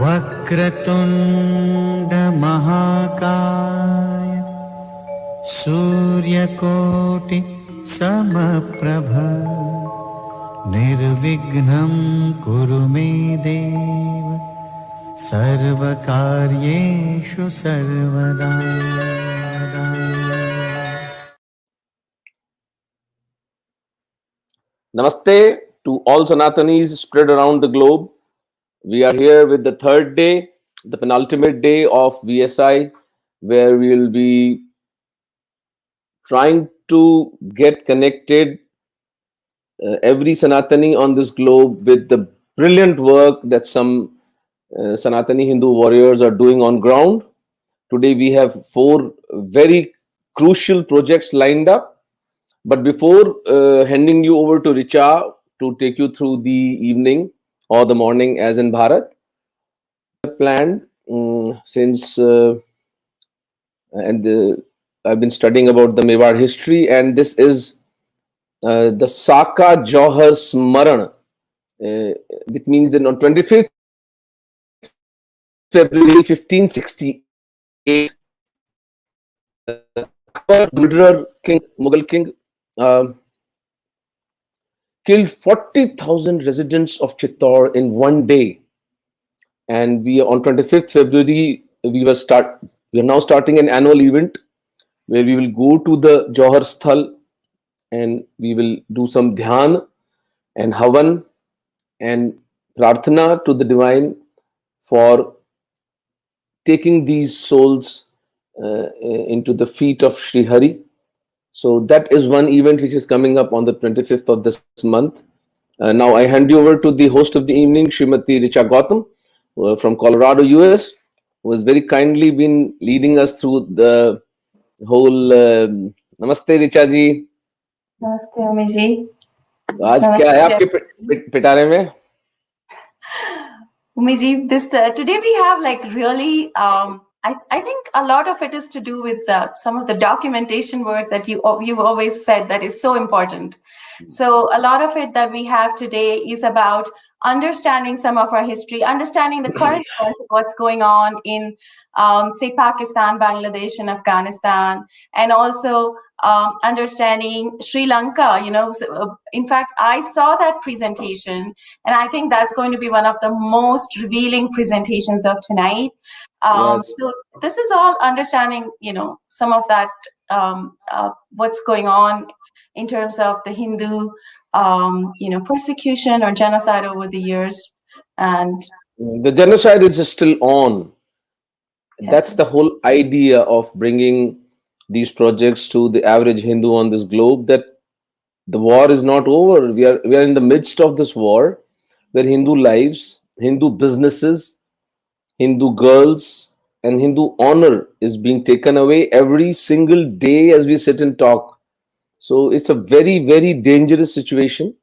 वक्रतुण्ड महाकाय सूर्यकोटि समप्रभ निर्विघ्नं कुरु मे देव सर्वकार्येषु सर्वदा। Namaste to all Sanatanis spread around the globe. We are here with the third day, the penultimate day of VSI, where we will be trying to get connected every Sanatani on this globe with the brilliant work that some Sanatani Hindu warriors are doing on ground. Today we have 4 very crucial projects lined up. But before handing you over to Richa to take you through the evening or the morning as in Bharat, planned since I've been studying about the Mewar history, and this is the Saka Johar Smaran. It means that on 25th February 1568, murderer king, Mughal king, killed 40,000 residents of Chittor in one day. And we on 25th February, we are now starting an annual event where we will go to the Johar Sthal and we will do some dhyan and havan and prarthana to the divine for taking these souls into the feet of Sri Hari. So that is one event which is coming up on the 25th of this month. Now I hand you over to the host of the evening, Srimati Richa Gautam from Colorado, US, who has very kindly been leading us through the whole. Namaste Richa ji. Namaste Ami ji. आज क्या है आपके पिटारे में? Umi ji, today we have like really I think a lot of it is to do with some of the documentation work that you've always said that is so important. So a lot of it that we have today is about understanding some of our history, understanding the current events of what's going on in, say, Pakistan, Bangladesh, and Afghanistan, and also understanding Sri Lanka. So, in fact, I saw that presentation, and I think that's going to be one of the most revealing presentations of tonight. Yes. So this is all understanding, some of that, what's going on in terms of the Hindu, persecution or genocide over the years. And the genocide is still on. Yes. That's the whole idea of bringing these projects to the average Hindu on this globe, that the war is not over. We are in the midst of this war where Hindu lives, Hindu businesses, Hindu girls, and Hindu honor is being taken away every single day as we sit and talk. So it's a very, very dangerous situation.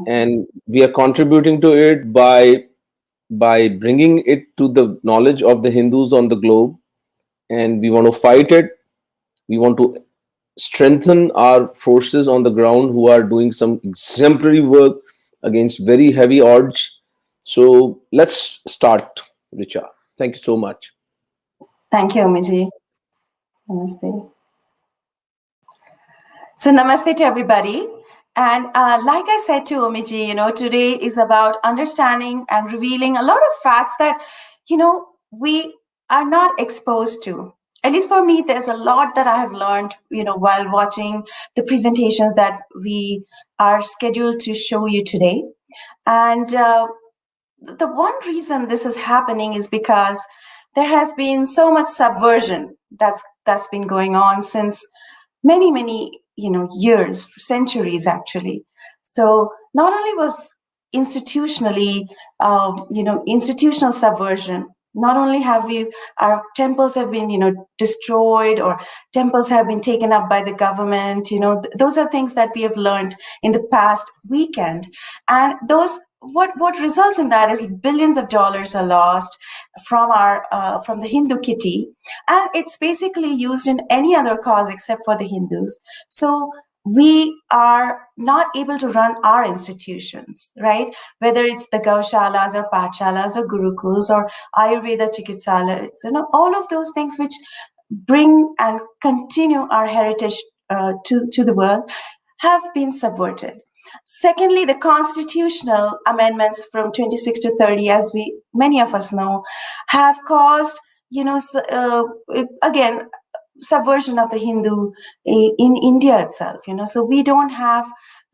And we are contributing to it by bringing it to the knowledge of the Hindus on the globe. And we want to fight it. We want to strengthen our forces on the ground who are doing some exemplary work against very heavy odds. So let's start, Richa. Thank you so much. Thank you, Amiji. Namaste. So namaste to everybody. And like I said to Omiji, today is about understanding and revealing a lot of facts that, we are not exposed to. At least for me, there's a lot that I have learned, while watching the presentations that we are scheduled to show you today. And the one reason this is happening is because there has been so much subversion that's been going on since many, many years, centuries actually. So not only was institutionally, institutional subversion, not only have our temples have been, destroyed, or temples have been taken up by the government, those are things that we have learned in the past weekend. And what results in that is billions of dollars are lost from from the Hindu kitty, and it's basically used in any other cause except for the Hindus. So we are not able to run our institutions, right? Whether it's the gaushalas or pathshalas or gurukuls or Ayurveda chikitsalayas, all of those things which bring and continue our heritage to the world have been subverted. Secondly, the constitutional amendments from 26 to 30, as many of us know, have caused, again, subversion of the Hindu in India itself. So we don't have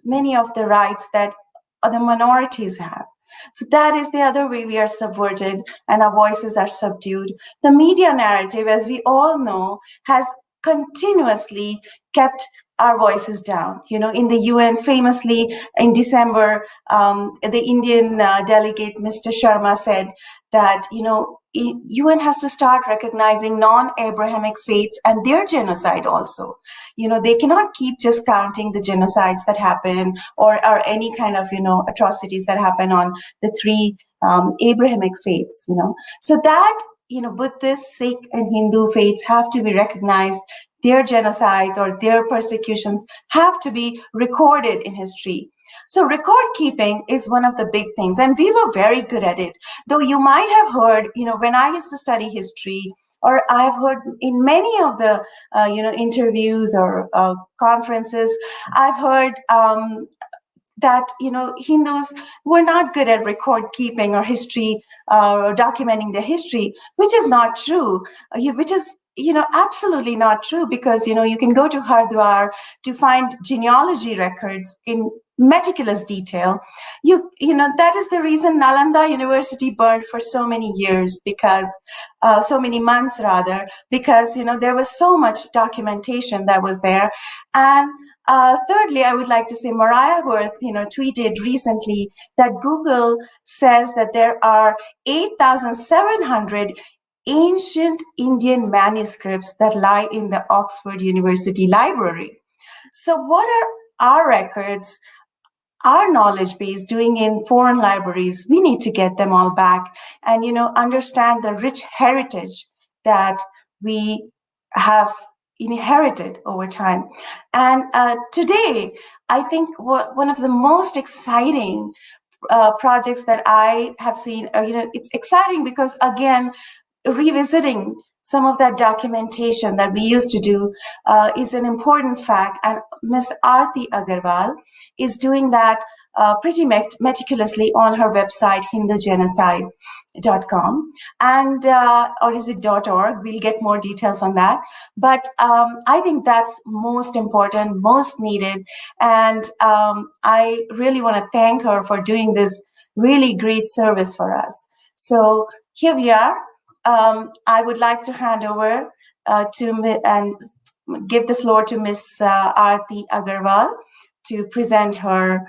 many of the rights that other minorities have. So that is the other way we are subverted and our voices are subdued. The media narrative, as we all know, has continuously kept our voices down. In the UN, famously in December, the Indian delegate, Mr. Sharma, said that, UN has to start recognizing non-Abrahamic faiths and their genocide also. They cannot keep just counting the genocides that happen or any kind of, atrocities that happen on the three Abrahamic faiths, So that, Buddhist, Sikh, and Hindu faiths have to be recognized. Their genocides or their persecutions have to be recorded in history. So record keeping is one of the big things, and we were very good at it. Though you might have heard, when I used to study history, or I've heard in many of the, interviews or conferences, I've heard that Hindus were not good at record keeping or history or documenting their history, which is not true. Which is absolutely not true, because you can go to Hardwar to find genealogy records in meticulous detail. That is the reason Nalanda University burned for so many years, because so many months rather, because there was so much documentation that was there. And thirdly, I would like to say Mariah Worth, tweeted recently that Google says that there are 8,700 ancient Indian manuscripts that lie in the Oxford University Library. So what are our records, our knowledge base doing in foreign libraries? We need to get them all back and, understand the rich heritage that we have inherited over time. And today, I think one of the most exciting projects that I have seen, it's exciting because, again, revisiting some of that documentation that we used to do is an important fact. And Ms. Aarti Agarwal is doing that pretty meticulously on her website, hindugenocide.com, and or is it .org? We'll get more details on that. But I think that's most important, most needed, and I really want to thank her for doing this really great service for us. So here we are. I would like to hand over and give the floor to Ms. Aarti Agarwal to present her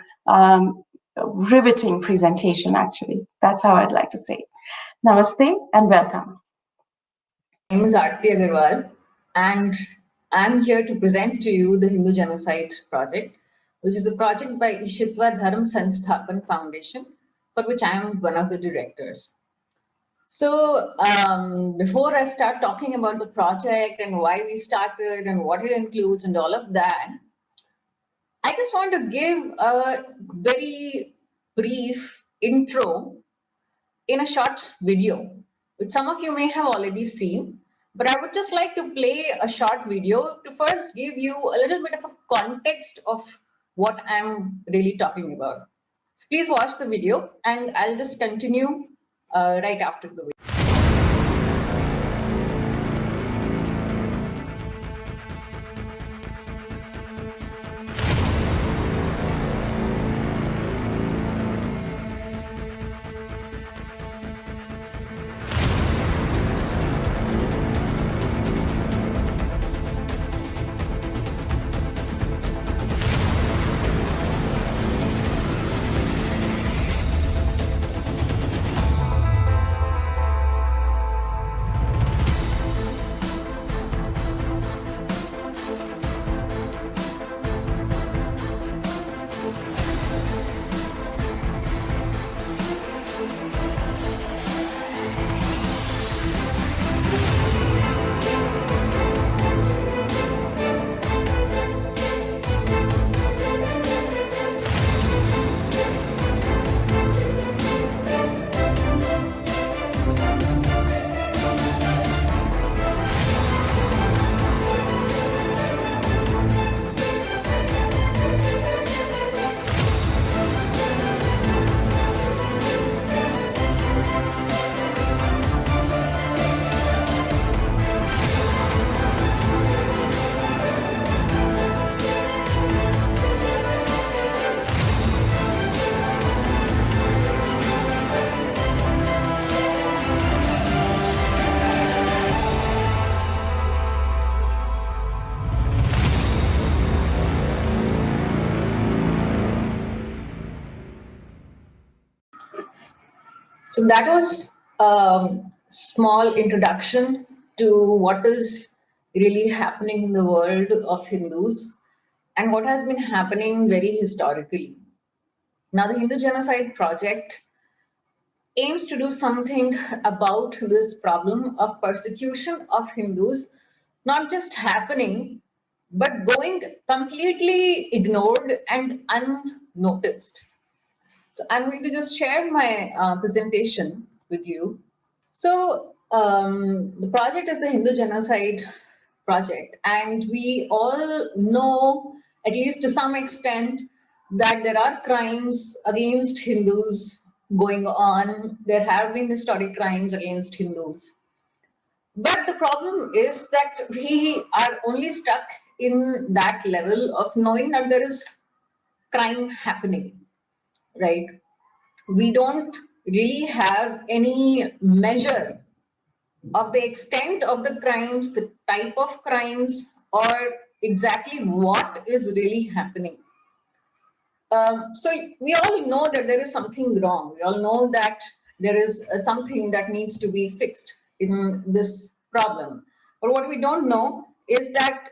riveting presentation, actually. That's how I'd like to say it. Namaste and welcome. My name is Aarti Agarwal, and I'm here to present to you the Hindu Genocide Project, which is a project by Ishitwa Dharm Sansthapan Foundation, for which I am one of the directors. So before I start talking about the project and why we started and what it includes and all of that, I just want to give a very brief intro in a short video, which some of you may have already seen, but I would just like to play a short video to first give you a little bit of a context of what I'm really talking about. So please watch the video and I'll just continue right after the video. So that was small introduction to what is really happening in the world of Hindus and what has been happening very historically. Now, the Hindu Genocide Project aims to do something about this problem of persecution of Hindus, not just happening, but going completely ignored and unnoticed. So I'm going to just share my presentation with you. So the project is the Hindu Genocide Project, and we all know, at least to some extent, that there are crimes against Hindus going on. There have been historic crimes against Hindus. But the problem is that we are only stuck in that level of knowing that there is crime happening, right? We don't really have any measure of the extent of the crimes, the type of crimes, or exactly what is really happening. So we all know that there is something wrong. We all know that there is something that needs to be fixed in this problem. But what we don't know is that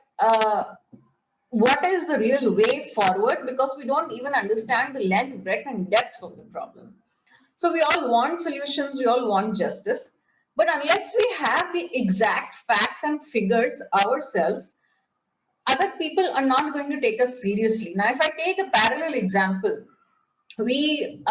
what is the real way forward, because we don't even understand the length, breadth, and depth of the problem. So we all want solutions, we all want justice, but unless we have the exact facts and figures ourselves, other people are not going to take us seriously. Now, if I take a parallel example, we,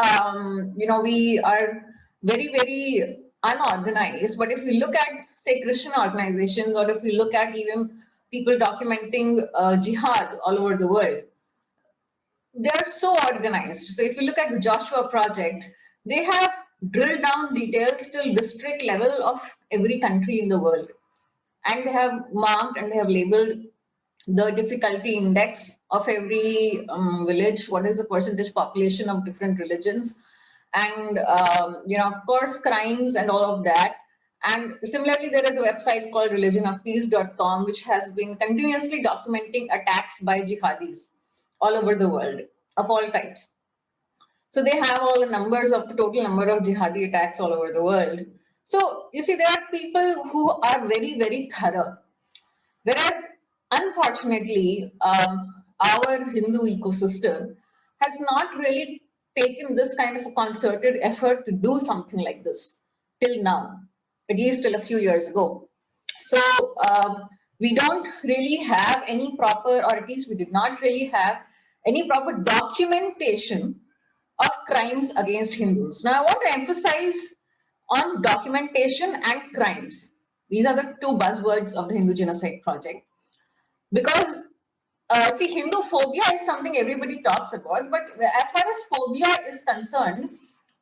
we are very unorganized. But if we look at, say, Christian organizations, or if we look at even people documenting jihad all over the world, they are so organized. So if you look at the Joshua Project, they have drilled down details till district level of every country in the world. And they have marked and they have labeled the difficulty index of every village, what is the percentage population of different religions, and of course, crimes and all of that. And similarly, there is a website called religionofpeace.com, which has been continuously documenting attacks by jihadis all over the world of all types. So they have all the numbers of the total number of jihadi attacks all over the world. So you see, there are people who are very thorough. Whereas, unfortunately, our Hindu ecosystem has not really taken this kind of a concerted effort to do something like this till now, at least till a few years ago. So we don't really have any proper, or at least we did not really have any proper documentation of crimes against Hindus. Now, I want to emphasize on documentation and crimes. These are the two buzzwords of the Hindu Genocide Project. Because, see, Hindu phobia is something everybody talks about, but as far as phobia is concerned,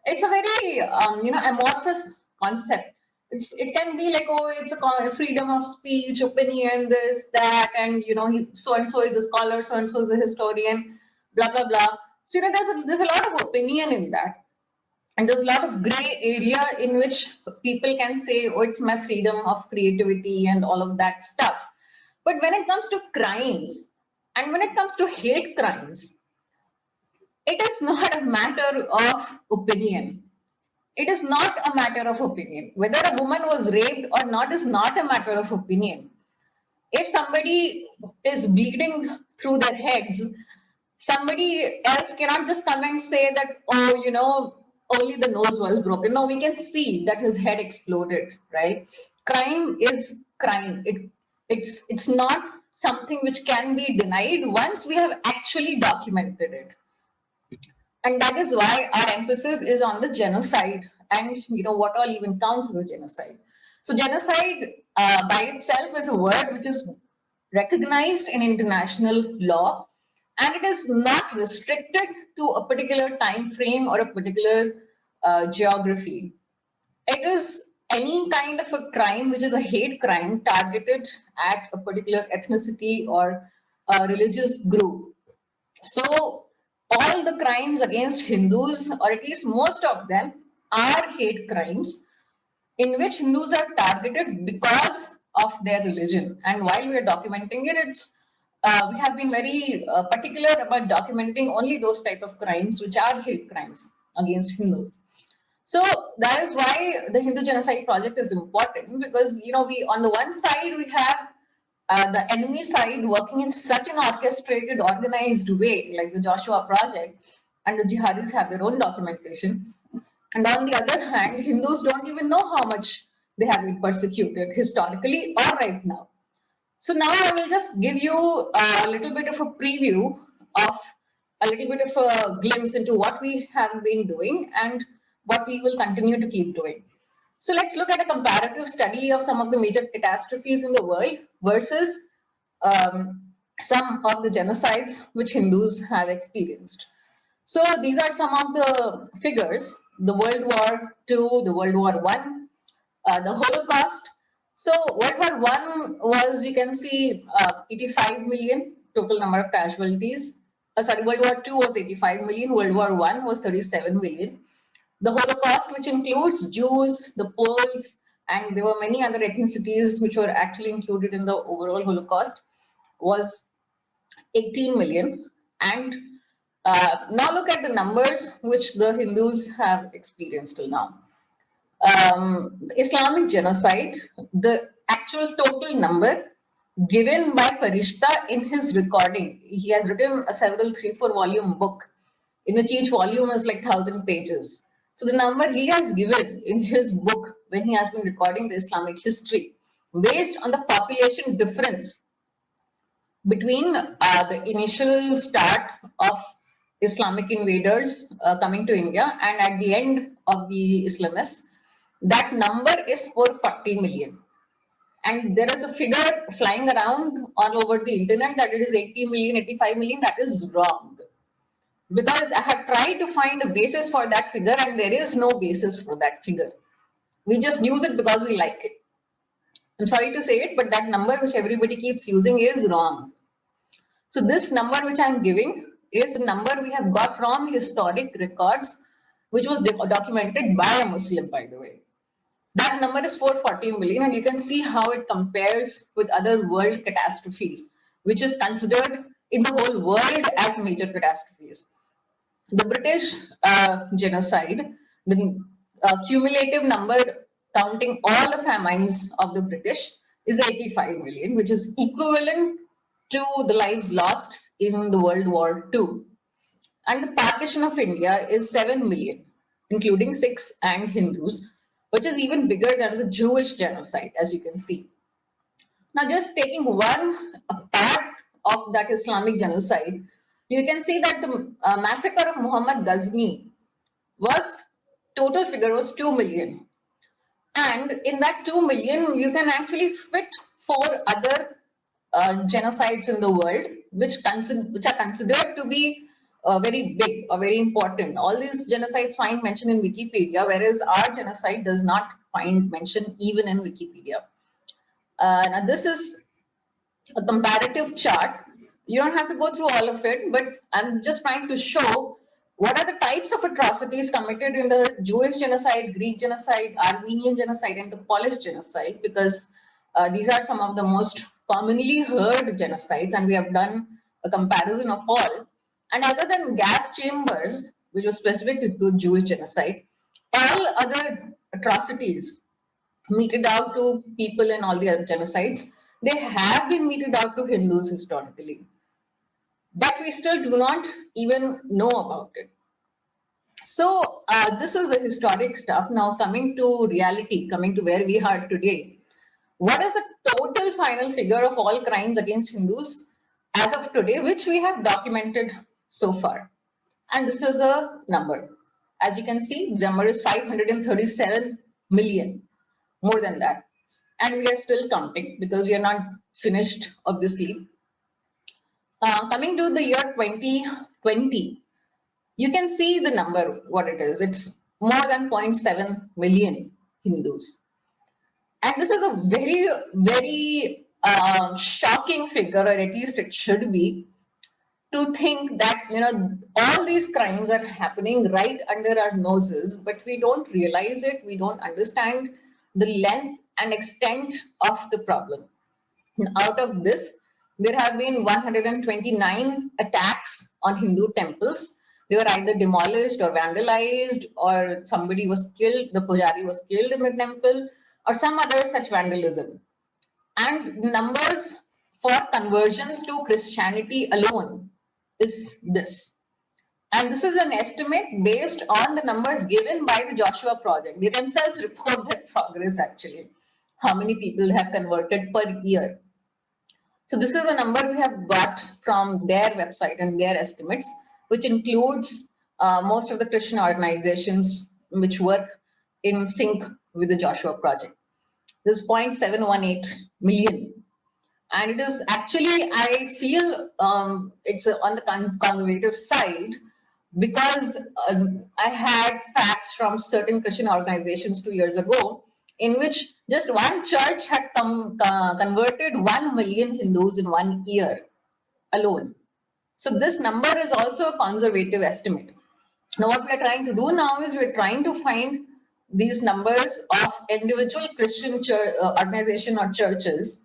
it's a very, amorphous concept. It can be like, oh, it's a freedom of speech, opinion, this, that, and, so-and-so is a scholar, so-and-so is a historian, blah, blah, blah. So, there's a lot of opinion in that. And there's a lot of gray area in which people can say, oh, it's my freedom of creativity and all of that stuff. But when it comes to crimes and when it comes to hate crimes, it is not a matter of opinion. It is not a matter of opinion. Whether a woman was raped or not is not a matter of opinion. If somebody is bleeding through their heads, somebody else cannot just come and say that, oh, only the nose was broken. No, we can see that his head exploded, right? Crime is crime. It's not something which can be denied once we have actually documented it. And that is why our emphasis is on the genocide and what all even counts as a genocide. So genocide by itself is a word which is recognized in international law, and it is not restricted to a particular time frame or a particular geography. It is any kind of a crime which is a hate crime targeted at a particular ethnicity or a religious group. So all the crimes against Hindus, or at least most of them, are hate crimes in which Hindus are targeted because of their religion. And while we are documenting it, we have been very particular about documenting only those type of crimes which are hate crimes against Hindus. So that is why the Hindu Genocide Project is important, because we on the one side we have the enemy side working in such an orchestrated, organized way, like the Joshua Project, and the jihadis have their own documentation. And on the other hand, Hindus don't even know how much they have been persecuted historically or right now. So now I will just give you a little bit of a preview of a little bit of a glimpse into what we have been doing and what we will continue to keep doing. So let's look at a comparative study of some of the major catastrophes in the world versus um, some of the genocides which Hindus have experienced. So these are some of the figures: the World War II, the World War I, the Holocaust. So World War I was, you can see, 85 million total number of casualties. Sorry, World War II was 85 million. World War I was 37 million. The Holocaust, which includes Jews, the Poles, and there were many other ethnicities which were actually included in the overall Holocaust, was 18 million. And now look at the numbers which the Hindus have experienced till now. Islamic genocide, the actual total number given by Farishta in his recording. He has written a several 3-4 volume book in which each volume is like 1,000 pages. So the number he has given in his book when he has been recording the Islamic history, based on the population difference between the initial start of Islamic invaders coming to India and at the end of the Islamists, that number is 440 million. And there is a figure flying around all over the internet that it is 80 million, 85 million. That is wrong. Because I have tried to find a basis for that figure and there is no basis for that figure. We just use it because we like it. I'm sorry to say it, but that number which everybody keeps using is wrong. So this number which I'm giving is a number we have got from historic records, which was documented by a Muslim, by the way. That number is 440 million, and you can see how it compares with other world catastrophes, which is considered in the whole world as major catastrophes. The British genocide, the cumulative number counting all the famines of the British is 85 million, which is equivalent to the lives lost in the World War II. And the partition of India is 7 million, including Sikhs and Hindus, which is even bigger than the Jewish genocide, as you can see. Now, just taking one part of that Islamic genocide, you can see that the massacre of Muhammad Ghazni was, total figure was 2 million. And in that 2 million, you can actually fit 4 other genocides in the world, which are considered to be very big or very important. All these genocides find mention in Wikipedia, whereas our genocide does not find mention even in Wikipedia. Now this is a comparative chart. You don't have to go through all of it, but I'm just trying to show what are the types of atrocities committed in the Jewish genocide, Greek genocide, Armenian genocide, and the Polish genocide, because these are some of the most commonly heard genocides, and we have done a comparison of all. And other than gas chambers, which was specific to the Jewish genocide, all other atrocities meted out to people in all the other genocides, they have been meted out to Hindus historically. But we still do not even know about it. So this is the historic stuff. Now coming to reality, coming to where we are today. What is the total final figure of all crimes against Hindus as of today, which we have documented so far? And this is a number. As you can see, the number is 537 million, more than that. And we are still counting because we are not finished, obviously. Coming to the year 2020, you can see the number, what it is. It's more than 0.7 million Hindus. And this is a very, very shocking figure, or at least it should be, to think that, all these crimes are happening right under our noses, but we don't realize it. We don't understand the length and extent of the problem. And out of this, there have been 129 attacks on Hindu temples, They were either demolished or vandalized, or somebody was killed, the pujari was killed in the temple, or some other such vandalism. And numbers for conversions to Christianity alone is this. And this is an estimate based on the numbers given by the Joshua Project. They themselves report that progress actually, how many people have converted per year. So this is a number we have got from their website and their estimates, which includes most of the Christian organizations which work in sync with the Joshua Project. This is 0.718 million. And it is actually, I feel it's on the conservative side, because I had facts from certain Christian organizations 2 years ago, in which just one church had converted 1 million Hindus in 1 year alone. So this number is also a conservative estimate. Now what we are trying to do now is we're trying to find these numbers of individual Christian organization or churches,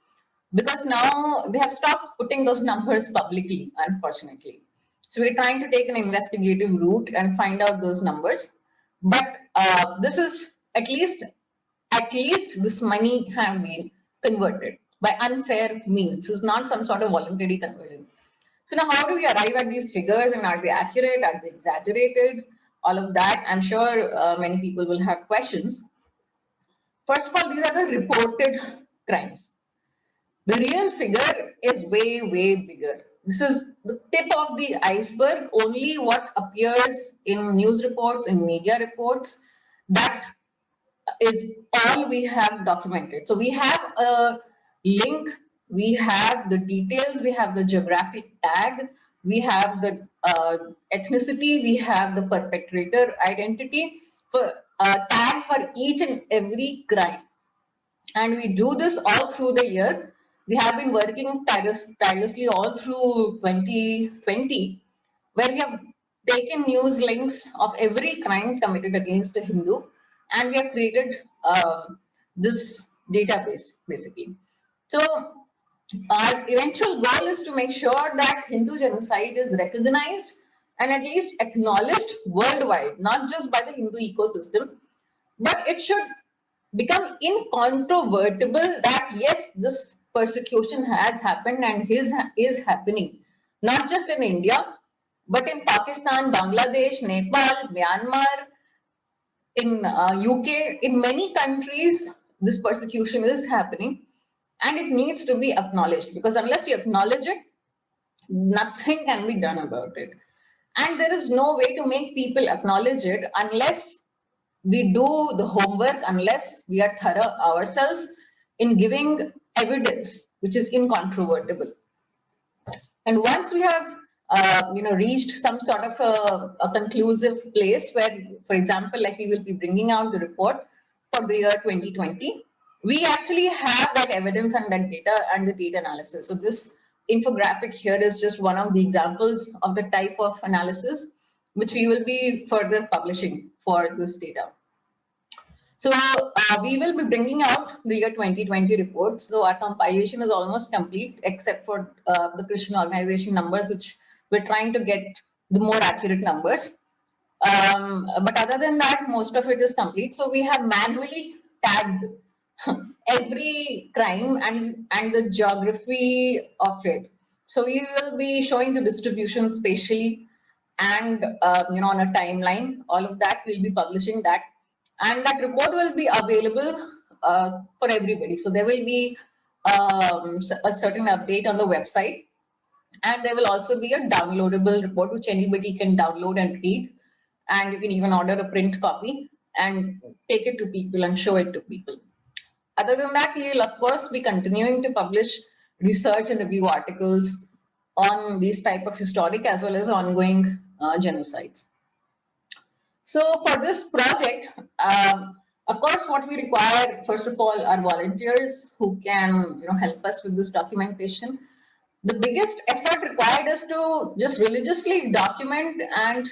because now they have stopped putting those numbers publicly, unfortunately. So we're trying to take an investigative route and find out those numbers. But this is at least this money have been converted by unfair means. This is not some sort of voluntary conversion. So now how do we arrive at these figures, and are they accurate? Are they exaggerated? All of that, I'm sure many people will have questions. First of all, these are the reported crimes. The real figure is way, way bigger. This is the tip of the iceberg, only what appears in news reports, in media reports. That is all we have documented. So we have a link, we have the details, we have the geographic tag, we have the ethnicity, we have the perpetrator identity, for tag for each and every crime. And we do this all through the year. We have been working tirelessly all through 2020, where we have taken news links of every crime committed against a Hindu, and we have created this database basically. So our eventual goal is to make sure that Hindu genocide is recognized and at least acknowledged worldwide, not just by the Hindu ecosystem, but it should become incontrovertible that yes, this persecution has happened and is happening, not just in India, but in Pakistan, Bangladesh, Nepal, Myanmar, in UK, in many countries, this persecution is happening, and it needs to be acknowledged, because unless you acknowledge it, nothing can be done about it. And there is no way to make people acknowledge it unless we do the homework, unless we are thorough ourselves in giving evidence which is incontrovertible. And once we have reached some sort of a conclusive place where, for example, like we will be bringing out the report for the year 2020, we actually have that evidence and that data and the data analysis. So this infographic here is just one of the examples of the type of analysis which we will be further publishing for this data. So we will be bringing out the year 2020 reports. So our compilation is almost complete, except for the Christian organization numbers, which we're trying to get the more accurate numbers. But other than that, most of it is complete. So we have manually tagged every crime and the geography of it. So we will be showing the distribution spatially and on a timeline. All of that, we'll be publishing that. And that report will be available for everybody. So there will be a certain update on the website, and there will also be a downloadable report which anybody can download and read. And you can even order a print copy and take it to people and show it to people. Other than that, we will of course be continuing to publish research and review articles on these type of historic as well as ongoing genocides. So for this project, of course, what we require, first of all, are volunteers who can help us with this documentation. The biggest effort required is to just religiously document and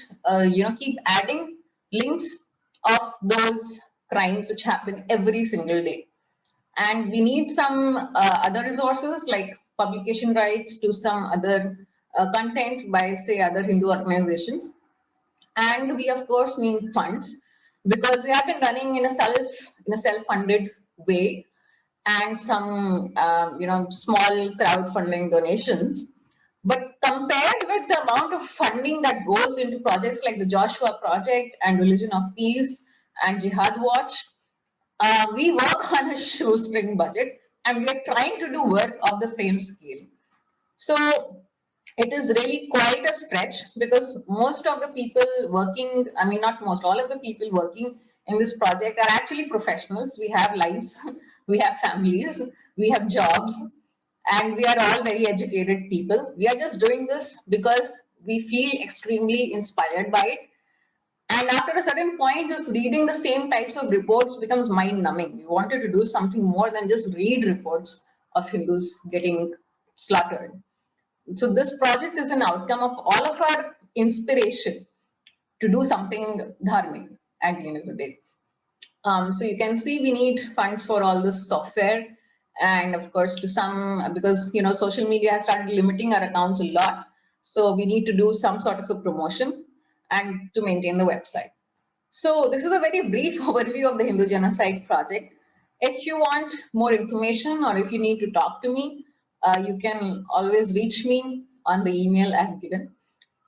keep adding links of those crimes which happen every single day. And we need some other resources like publication rights to some other content by, say, other Hindu organizations. And we of course need funds, because we have been running in a self-funded way, and some small crowdfunding donations. But compared with the amount of funding that goes into projects like the Joshua Project and Religion of Peace and Jihad Watch, we work on a shoestring budget, and we are trying to do work of the same scale. So it is really quite a stretch, because most of the people working, I mean, not most, all of the people working in this project are actually professionals. We have lives, we have families, we have jobs, and we are all very educated people. We are just doing this because we feel extremely inspired by it. And after a certain point, just reading the same types of reports becomes mind numbing. We wanted to do something more than just read reports of Hindus getting slaughtered. So this project is an outcome of all of our inspiration to do something dharmic at the end of the day. So you can see we need funds for all this software, and of course to some, because social media has started limiting our accounts a lot. So we need to do some sort of a promotion and to maintain the website. So this is a very brief overview of the Hindu Genocide Project. If you want more information, or if you need to talk to me, you can always reach me on the email I have given.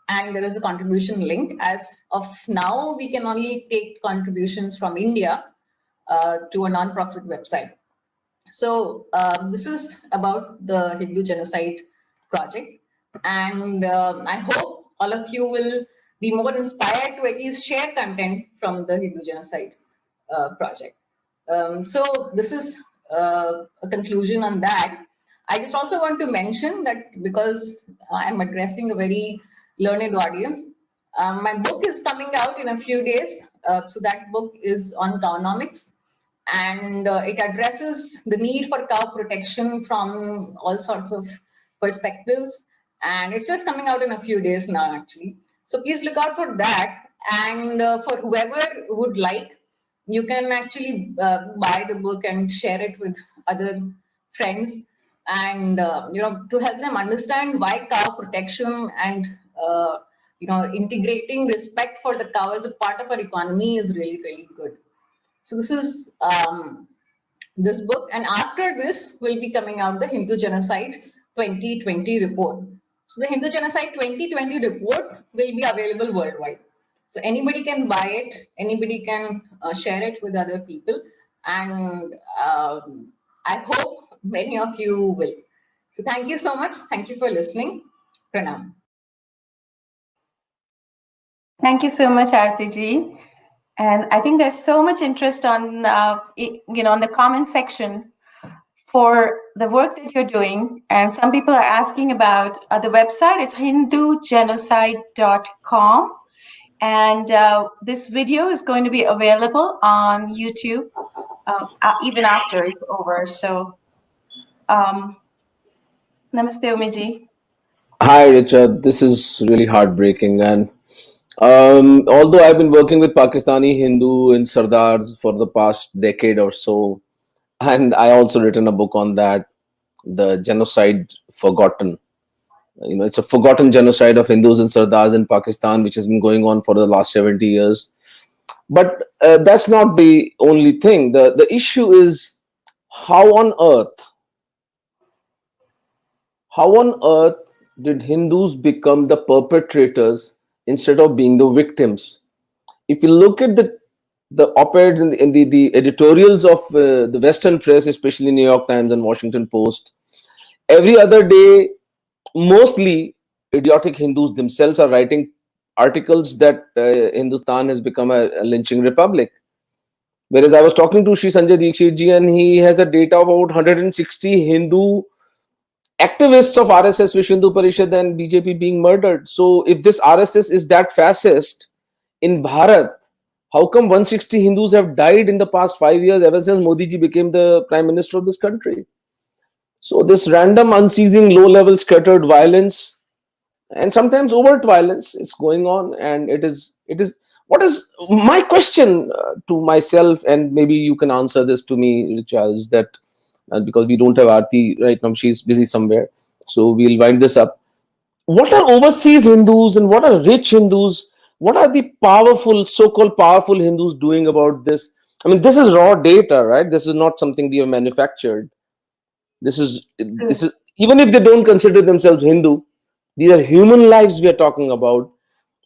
And there is a contribution link. As of now, we can only take contributions from India to a non-profit website. So this is about the Hindu Genocide Project. And I hope all of you will be more inspired to at least share content from the Hindu Genocide Project. So this is a conclusion on that. I just also want to mention that because I'm addressing a very learned audience, my book is coming out in a few days. So that book is on cownomics, and it addresses the need for cow protection from all sorts of perspectives. And it's just coming out in a few days now, actually. So please look out for that. And for whoever would like, you can actually buy the book and share it with other friends, and to help them understand why cow protection and integrating respect for the cow as a part of our economy is really, really good. So this is this book, and after this will be coming out the Hindu Genocide 2020 report. So the Hindu Genocide 2020 report will be available worldwide. So anybody can buy it, anybody can share it with other people, and I hope many of you will. So thank you so much. Thank you for listening. Pranam. Thank you so much, Aarti ji. And I think there's so much interest on, on the comment section for the work that you're doing. And some people are asking about the website. It's hindugenocide.com. And this video is going to be available on YouTube even after it's over. So, namaste, Umiji. Hi, Richard. This is really heartbreaking. And although I've been working with Pakistani Hindu and Sardars for the past decade or so, and I also written a book on that, The Genocide Forgotten. It's a forgotten genocide of Hindus and Sardars in Pakistan, which has been going on for the last 70 years. But that's not the only thing. The issue is how on earth did Hindus become the perpetrators instead of being the victims? If you look at the op-eds and the editorials of the Western press, especially New York Times and Washington Post, every other day, mostly idiotic Hindus themselves are writing articles that Hindustan has become a lynching republic. Whereas I was talking to Shri Sanjay Dikshit ji, and he has a data of about 160 Hindu activists of RSS, Vishwa Hindu Parishad and BJP being murdered. So if this RSS is that fascist in Bharat, how come 160 Hindus have died in the past 5 years ever since Modi ji became the Prime Minister of this country? So this random, unceasing, low-level scattered violence and sometimes overt violence is going on, and it is. What is my question to myself, and maybe you can answer this to me, Richa, is that because we don't have Aarti right now, she's busy somewhere, so we'll wind this up. What are overseas Hindus and what are rich Hindus what are the powerful, so-called powerful Hindus doing about this? I mean, this is raw data, right? This is not something we have manufactured. This is even if they don't consider themselves Hindu, these are human lives we are talking about.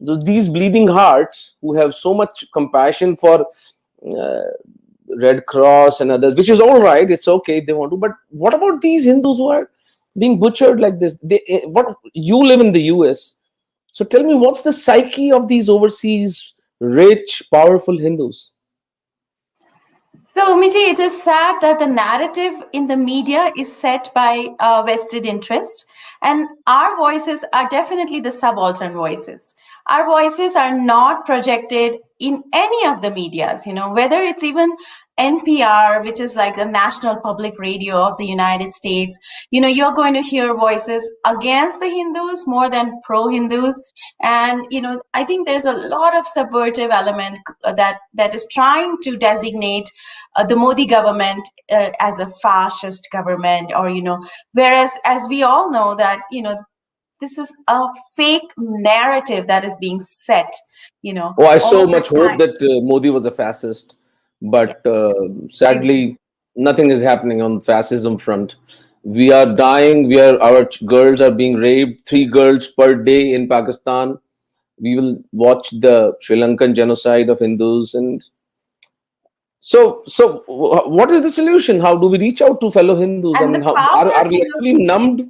So these bleeding hearts who have so much compassion for uh, Red Cross and others, which is all right. It's okay if they want to. But what about these Hindus who are being butchered like this? What you live in the US, so tell me, what's the psyche of these overseas rich, powerful Hindus? So, Miji, it is sad that the narrative in the media is set by vested interests, and our voices are definitely the subaltern voices. Our voices are not projected in any of the medias, whether it's even NPR, which is like the National Public Radio of the United States. You're going to hear voices against the Hindus more than pro-Hindus. And, I think there's a lot of subversive element that is trying to designate the Modi government as a fascist government, or whereas as we all know that this is a fake narrative that is being set, Oh, I all so the much hope time. that Modi was a fascist, but sadly, nothing is happening on fascism front. We are dying. Our girls are being raped. 3 girls per day in Pakistan. We will watch the Sri Lankan genocide of Hindus, and what is the solution? How do we reach out to fellow Hindus? I And mean, the how power, are we actually numbed?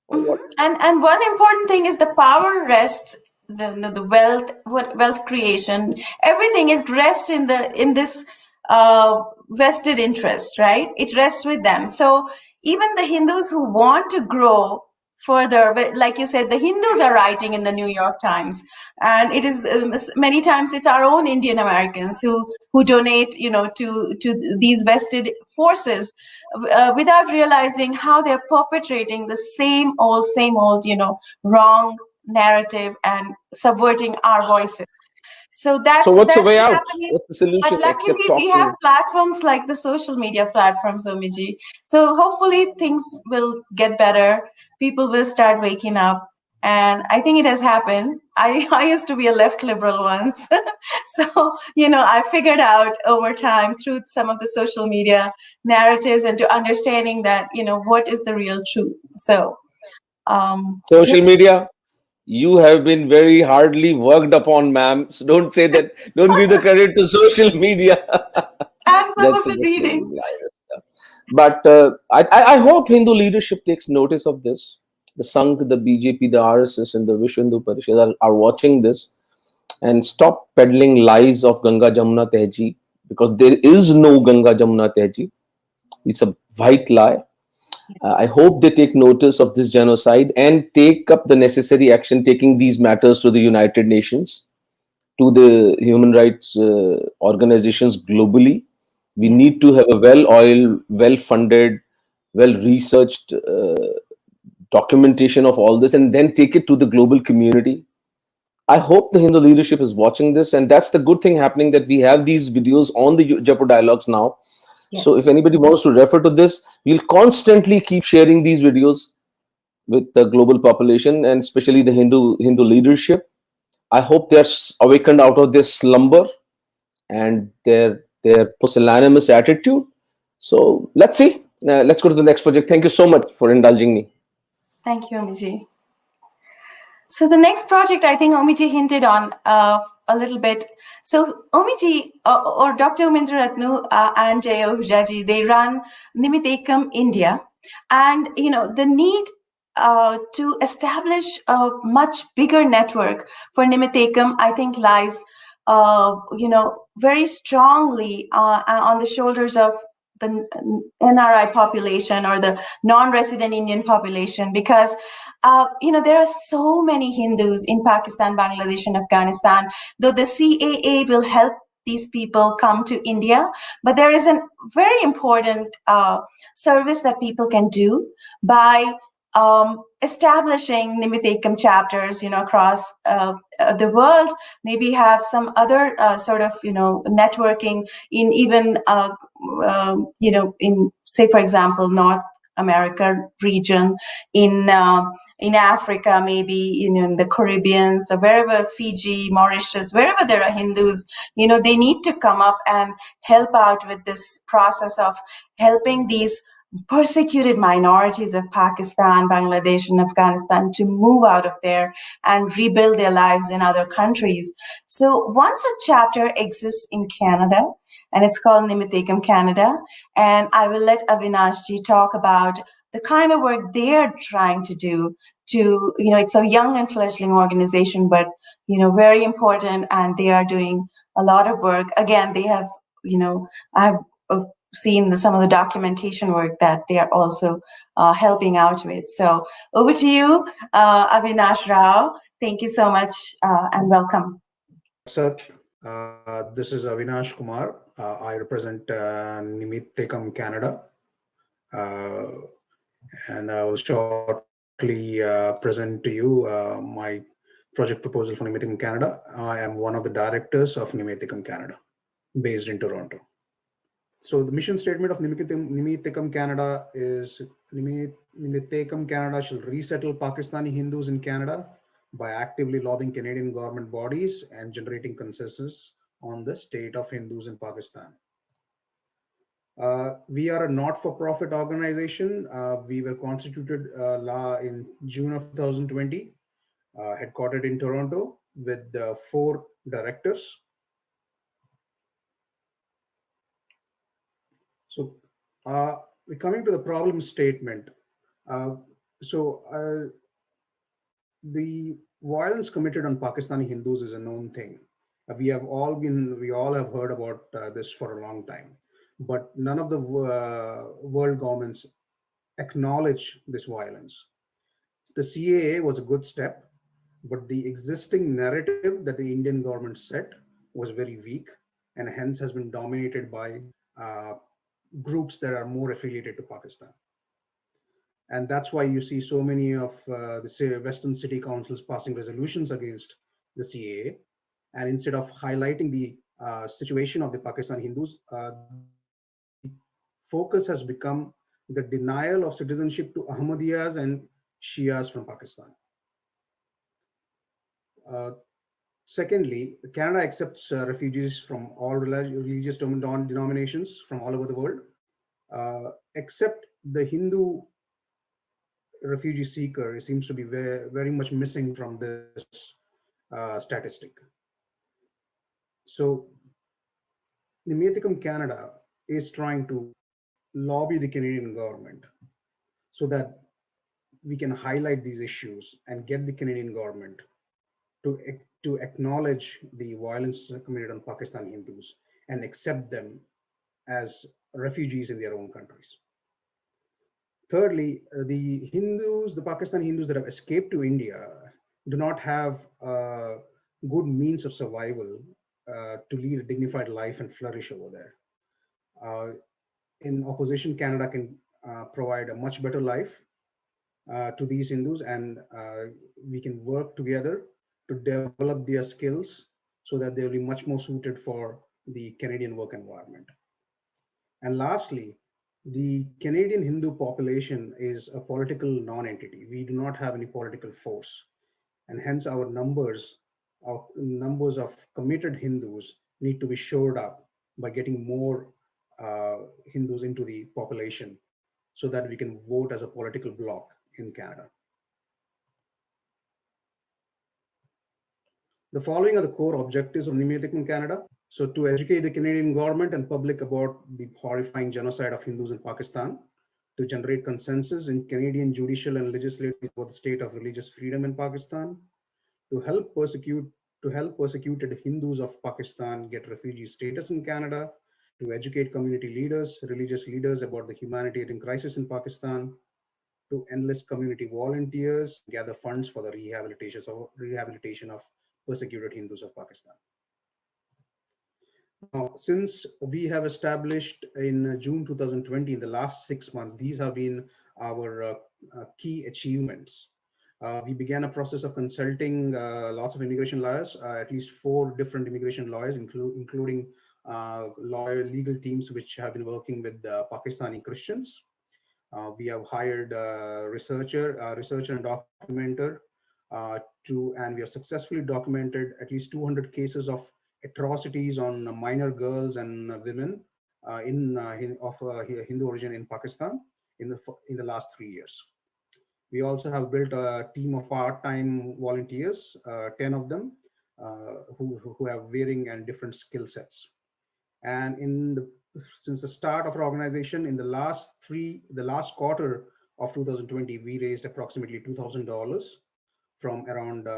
Or what? And one important thing is the power rests the wealth creation. Everything is rests in this vested interest, right? It rests with them. So even the Hindus who want to grow further, but like you said, the Hindus are writing in the New York Times, and it is many times it's our own Indian Americans who donate, to these vested forces, without realizing how they're perpetrating the same old, wrong narrative and subverting our voices. So So that's what's the that's way out? happening. What's the But solution except luckily, we have talking? platforms like the social media platforms, Omiji. So hopefully, things will get better. People will start waking up, and I think it has happened. I used to be a left liberal once, so I figured out over time through some of the social media narratives and to understanding that what is the real truth. So yeah, Social media, you have been very hardly worked upon, ma'am. So don't say that. Don't give the credit to social media. and some of That's the just readings. but I hope Hindu leadership takes notice of this. The Sangh, the BJP, the RSS, and the Vishwa Hindu Parishad are watching this, and stop peddling lies of Ganga Jamuna Tehzeeb, because there is no Ganga Jamuna Tehzeeb. It's a white lie. I hope they take notice of this genocide and take up the necessary action, taking these matters to the United Nations, to the human rights organizations globally. We need to have a well-oiled, well-funded, well-researched documentation of all this, and then take it to the global community. I hope the Hindu leadership is watching this, and that's the good thing happening, that we have these videos on the Jaipur Dialogues now. So if Yes. anybody wants to refer to this, we'll constantly keep sharing these videos with the global population, and especially the Hindu leadership. I hope they're awakened out of their slumber and their pusillanimous attitude. So let's see. Let's go to the next project. Thank you so much for indulging me. Thank you, Omiji. So the next project, I think Omiji hinted on a little bit. So Omiji or Dr. Umendra Ratnu and Jaya Hujaji, they run Nimitekam India, and the need to establish a much bigger network for Nimitekam, I think, lies very strongly on the shoulders of the NRI population, or the non-resident Indian population, because there are so many Hindus in Pakistan, Bangladesh, and Afghanistan. Though the CAA will help these people come to India, but there is a very important service that people can do by establishing Nimitekam chapters, across the world. Maybe have some other sort of, networking in even, in, say, for example, North America region, in in Africa, maybe, in the Caribbean, so wherever, Fiji, Mauritius, wherever there are Hindus, they need to come up and help out with this process of helping these persecuted minorities of Pakistan, Bangladesh, and Afghanistan to move out of there and rebuild their lives in other countries. So one such chapter exists in Canada, and it's called Nimitekam Canada. And I will let Avinashji talk about the kind of work they are trying to do to, it's a young and fledgling organization, but, very important, and they are doing a lot of work. Again, they have, I've seen some of the documentation work that they are also helping out with. So over to you, Avinash Rao. Thank you so much and welcome. Sir, this is Avinash Kumar. I represent Nimit Tekam Canada. And I will shortly present to you my project proposal for Nimit Tekam Canada. I am one of the directors of Nimit Tekam Canada, based in Toronto. So the mission statement of Nimit Tekam Canada is Nimit Tekam Canada shall resettle Pakistani Hindus in Canada by actively lobbying Canadian government bodies and generating consensus on the state of Hindus in Pakistan. We are a not-for-profit organization. We were constituted in June of 2020, headquartered in Toronto with 4 directors. So we're coming to the problem statement. The violence committed on Pakistani Hindus is a known thing. We all have heard about this for a long time, but none of the world governments acknowledge this violence. The CAA was a good step, but the existing narrative that the Indian government set was very weak, and hence has been dominated by groups that are more affiliated to Pakistan. And that's why you see so many of the Western city councils passing resolutions against the CAA. And instead of highlighting the situation of the Pakistani Hindus, the focus has become the denial of citizenship to Ahmadiyas and Shias from Pakistan. Secondly, Canada accepts refugees from all religious denominations from all over the world, except the Hindu refugee seeker seems to be very much missing from this statistic. So Nimit Tekam Canada is trying to lobby the Canadian government so that we can highlight these issues and get the Canadian government to acknowledge the violence committed on Pakistani Hindus and accept them as refugees in their own countries. Thirdly, the Pakistani Hindus that have escaped to India do not have good means of survival to lead a dignified life and flourish over there. In opposition, Canada can provide a much better life to these Hindus, and we can work together to develop their skills so that they'll be much more suited for the Canadian work environment. And lastly, the Canadian Hindu population is a political non-entity. We do not have any political force, and hence our numbers of committed Hindus need to be shored up by getting more Hindus into the population so that we can vote as a political bloc in Canada. The following are the core objectives of Nimit Tekam Canada. So to educate the Canadian government and public about the horrifying genocide of Hindus in Pakistan, to generate consensus in Canadian judicial and legislative about the state of religious freedom in Pakistan, to help persecuted Hindus of Pakistan get refugee status in Canada, to educate community leaders, religious leaders about the humanitarian crisis in Pakistan, to enlist community volunteers, gather funds for the rehabilitation of persecuted Hindus of Pakistan. Now, since we have established in June 2020, in the last 6 months, these have been our key achievements. We began a process of consulting lots of immigration lawyers, at least 4 different immigration lawyers, including legal teams which have been working with Pakistani Christians. We have hired a researcher and documenter and we have successfully documented at least 200 cases of atrocities on minor girls and women of Hindu origin in Pakistan in the last 3 years. We also have built a team of part-time volunteers, 10 of them, who have varying and different skill sets. And since the start of our organization, in the last quarter of 2020, we raised approximately $2,000 from around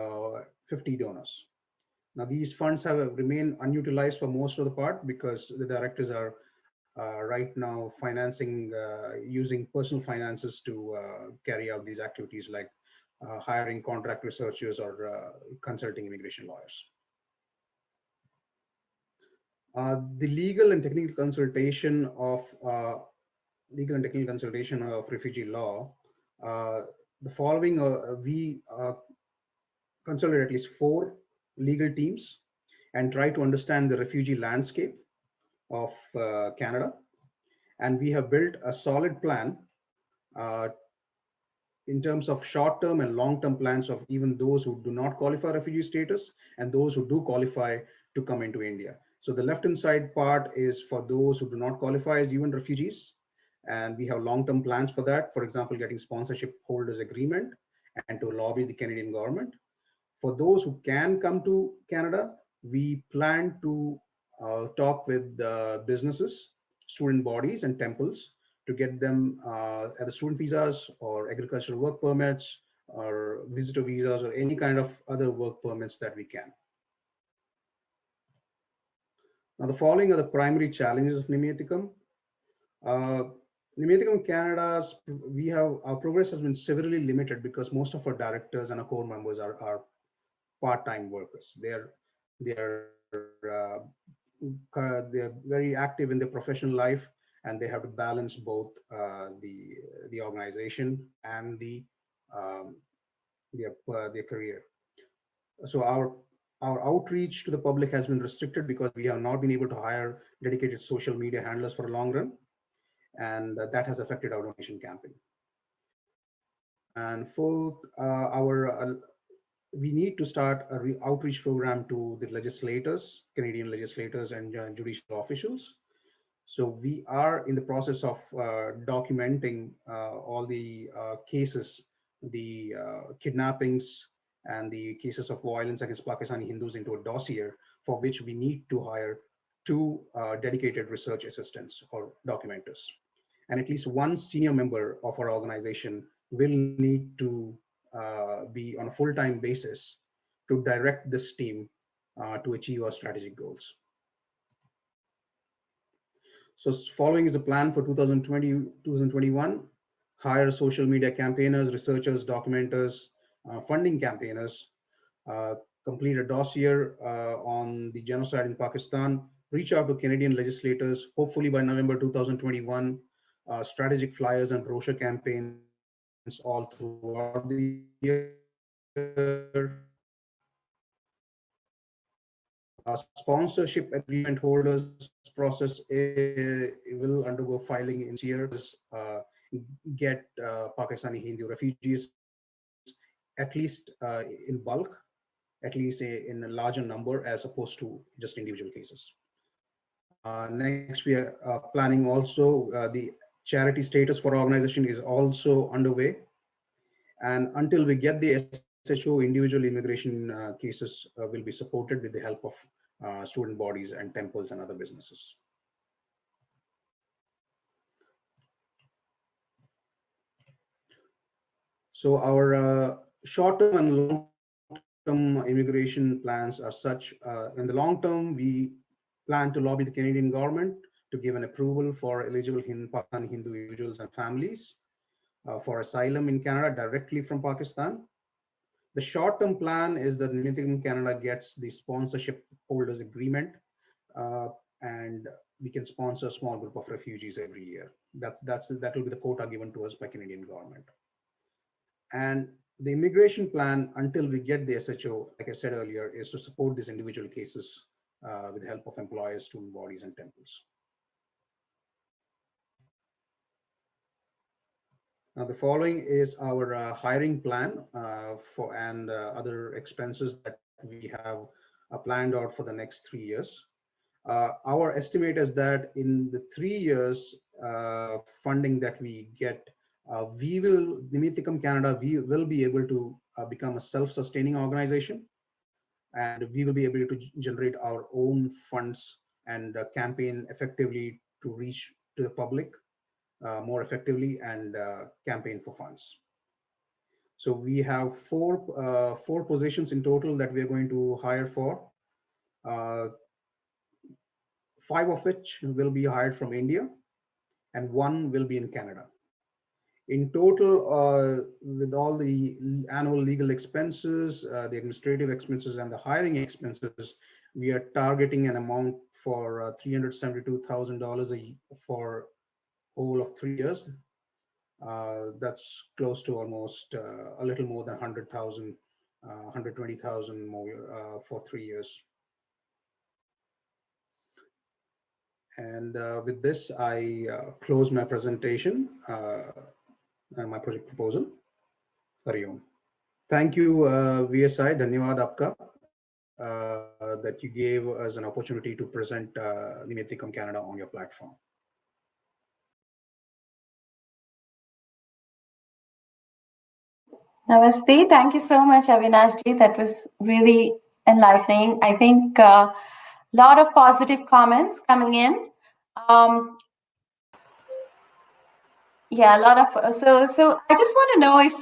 50 donors. Now, these funds have remained unutilized for most of the part because the directors are right now financing, using personal finances to carry out these activities like hiring contract researchers or consulting immigration lawyers. The legal and technical consultation of refugee law. The following, we consulted at least 4 legal teams and try to understand the refugee landscape of Canada. And we have built a solid plan uh, in terms of short-term and long-term plans of even those who do not qualify refugee status and those who do qualify to come into India. So the left-hand side part is for those who do not qualify as UN refugees. And we have long-term plans for that. For example, getting sponsorship holders agreement and to lobby the Canadian government. For those who can come to Canada, we plan to talk with businesses, student bodies, and temples to get them either student visas or agricultural work permits or visitor visas or any kind of other work permits that we can. Now, the following are the primary challenges of Nimieticum. Nimieticum Canada's, our progress has been severely limited because most of our directors and our core members are part-time workers. They're very active in their professional life, and they have to balance both the organization and their career. So our outreach to the public has been restricted because we have not been able to hire dedicated social media handlers for a long run, and that has affected our donation campaign. And for we need to start a outreach program to the legislators, Canadian legislators and judicial officials. So we are in the process of documenting all the cases, the kidnappings and the cases of violence against Pakistani Hindus into a dossier for which we need to hire 2 dedicated research assistants or documenters. And at least 1 senior member of our organization will need to be on a full-time basis to direct this team to achieve our strategic goals. So following is a plan for 2020-2021, hire social media campaigners, researchers, documenters, funding campaigners, complete a dossier on the genocide in Pakistan, reach out to Canadian legislators, hopefully by November 2021, strategic flyers and brochure campaigns all throughout the year. Sponsorship agreement holders process will undergo filing in this year. Get Pakistani Hindu refugees at least in bulk, at least in a larger number as opposed to just individual cases. Next, we are planning also the charity status for organization is also underway. And until we get the SHO, individual immigration cases will be supported with the help of student bodies and temples and other businesses. So our short-term and long-term immigration plans are such. In the long term, we plan to lobby the Canadian government to give an approval for eligible Pakistani Hindu individuals and families for asylum in Canada directly from Pakistan. The short-term plan is that Nimieticum Canada gets the sponsorship holders agreement, and we can sponsor a small group of refugees every year. That will be the quota given to us by Canadian government. And the immigration plan, until we get the SHO, like I said earlier, is to support these individual cases with the help of employers, student bodies, and temples. Now, the following is our hiring plan for and other expenses that we have planned out for the next 3 years. Our estimate is that in the 3 years funding that we get, Nimithikam Canada, we will be able to become a self-sustaining organization, and we will be able to generate our own funds and campaign effectively to reach to the public more effectively and campaign for funds. So we have four positions in total that we are going to hire for. Uh, 5 of which will be hired from India, and 1 will be in Canada. In total, with all the annual legal expenses, the administrative expenses, and the hiring expenses, we are targeting an amount for $372,000 for whole of 3 years. That's close to almost a little more than 100,000, 120,000 more for 3 years. And with this, I close my presentation and my project proposal. Hari Om. Thank you, VSI. Dhanyawad aapka that you gave us an opportunity to present Nimithikam Canada on your platform. Namaste. Thank you so much, Avinashji. That was really enlightening. I think a lot of positive comments coming in. Yeah, a lot of so I just want to know if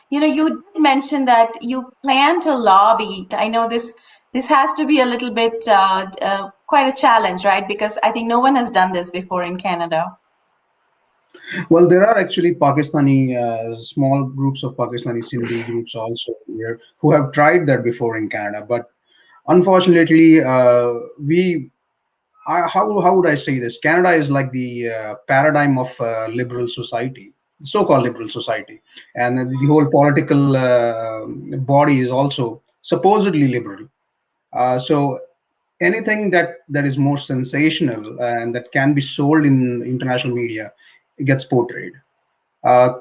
you did mention that you plan to lobby. I know this has to be a little bit quite a challenge, right? Because I think no one has done this before in Canada. Well, there are actually Pakistani small groups of Pakistani Sindhi groups also here who have tried that before in Canada, but unfortunately, how would I say this? Canada is like the paradigm of liberal society, so-called liberal society, and the whole political body is also supposedly liberal. So anything that is more sensational and that can be sold in international media gets portrayed. Uh,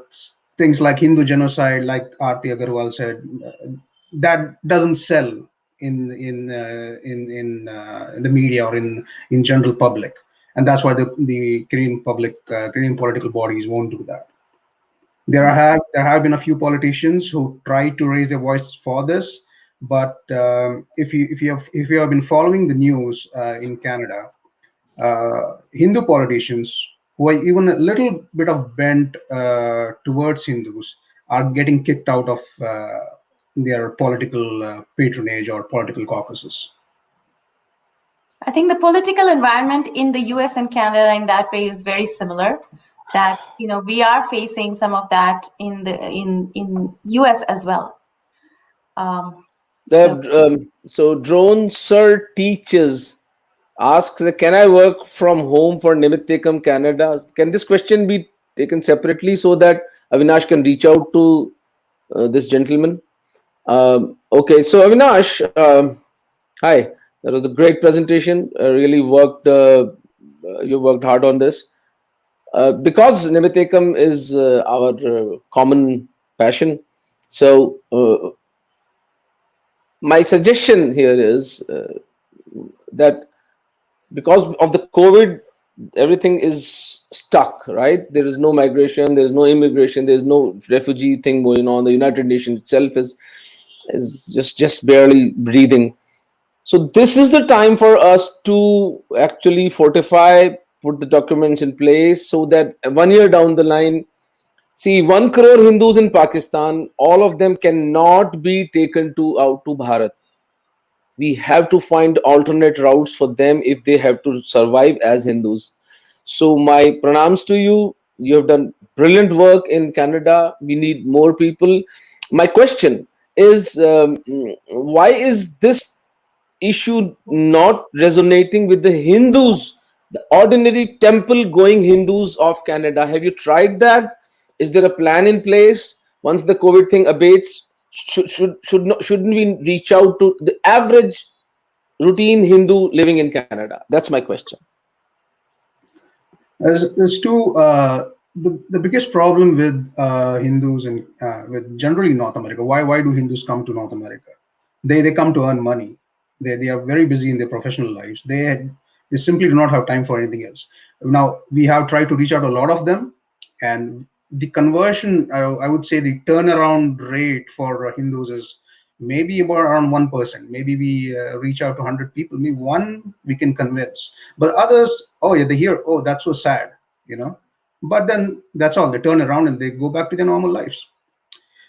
Things like Hindu genocide, like Aarti Agarwal said, that doesn't sell in the media or in general public, and that's why the Korean public, Korean political bodies won't do that. There have been a few politicians who tried to raise their voice for this, but if you have been following the news in Canada, Hindu politicians who are even a little bit of bent towards Hindus are getting kicked out of their political patronage or political caucuses. I think the political environment in the US and Canada in that way is very similar. That we are facing some of that in the in US as well. So Drone Sir teaches asks, can I work from home for Nimithikam Canada? Can this question be taken separately so that Avinash can reach out to this gentleman? Okay, so Avinash, hi. That was a great presentation. Really worked. You worked hard on this because Nimithikam is our common passion. So my suggestion here is that because of the COVID, everything is stuck, right? There is no migration, there is no immigration, there is no refugee thing going on. The United Nations itself is just barely breathing. So this is the time for us to actually fortify, put the documents in place so that 1 year down the line, see 1 crore Hindus in Pakistan, all of them cannot be taken out to Bharat. We have to find alternate routes for them if they have to survive as Hindus. So my pranams to you. You have done brilliant work in Canada. We need more people. My question is, why is this issue not resonating with the Hindus, the ordinary temple going Hindus of Canada? Have you tried that? Is there a plan in place? Once the COVID thing abates, shouldn't we reach out to the average routine Hindu living in Canada? That's my question. There's two The biggest problem with Hindus and with generally North America, why do Hindus come to North America? They come to earn money. They are very busy in their professional lives. They simply do not have time for anything else. Now we have tried to reach out to a lot of them, and the conversion, I would say, the turnaround rate for Hindus is maybe about around 1%. Maybe we reach out to 100 people, maybe one we can convince, but others, oh yeah, they hear, oh that's so sad, you know. But then that's all. They turn around and they go back to their normal lives.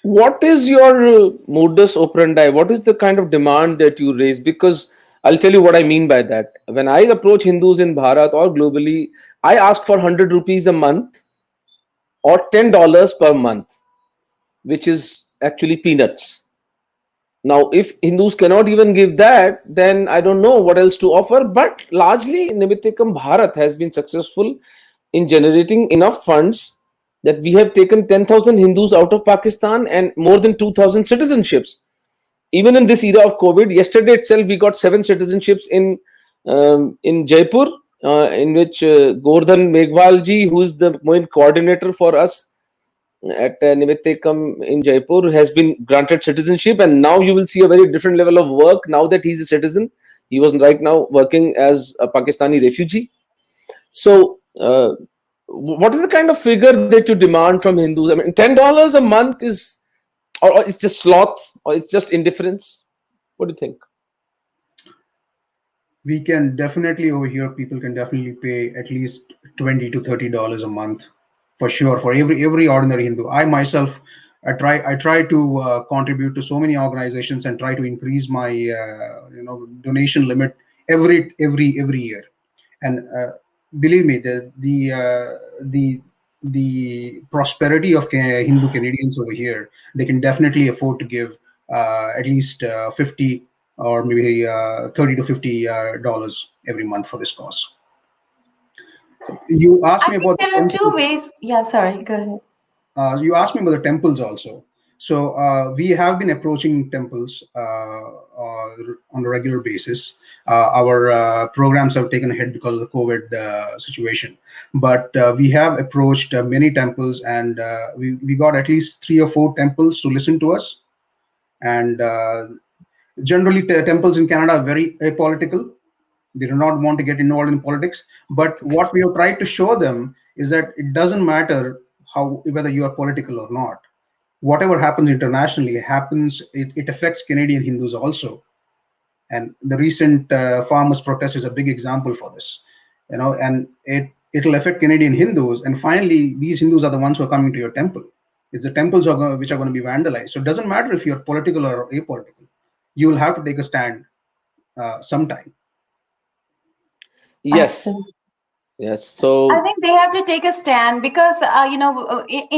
What is your modus operandi? What is the kind of demand that you raise? Because I'll tell you what I mean by that. When I approach Hindus in Bharat or globally, I ask for 100 rupees a month or $10 per month, which is actually peanuts. Now, if Hindus cannot even give that, then I don't know what else to offer. But largely, Nimitikam Bharat has been successful in generating enough funds that we have taken 10,000 Hindus out of Pakistan and more than 2,000 citizenships. Even in this era of COVID, yesterday itself we got 7 citizenships in Jaipur, in which Gordhan Meghwalji, who is the main coordinator for us at Nimittekam in Jaipur, has been granted citizenship, and now you will see a very different level of work now that he's a citizen. He was right now working as a Pakistani refugee. So, what is the kind of figure that you demand from Hindus? I mean, $10 a month is, or it's just sloth, or it's just indifference. What do you think? We can definitely over here. People can definitely pay at least $20 to $30 a month, for sure, for every ordinary Hindu. I myself, I try to contribute to so many organizations and try to increase my donation limit every year. And believe me, the prosperity of Hindu Canadians over here, they can definitely afford to give at least 50 or maybe 30 to 50 dollars every month for this cause. You asked I me think about the there are two temples. ways. Yeah, sorry, go ahead. You asked me about the temples also. So we have been approaching temples on a regular basis. Our programs have taken a hit because of the COVID situation, but we have approached many temples, and we got at least 3 or 4 temples to listen to us. And generally, temples in Canada are very apolitical. They do not want to get involved in politics. But what we have tried to show them is that it doesn't matter how whether you are political or not. Whatever happens internationally happens. It affects Canadian Hindus also. And the recent farmers' protest is a big example for this. And it'll affect Canadian Hindus. And finally, these Hindus are the ones who are coming to your temple. It's the temples which are going to be vandalized. So it doesn't matter if you're political or apolitical. You will have to take a stand sometime. Yes, Absolutely. yes. I So, think they have to take a stand because, in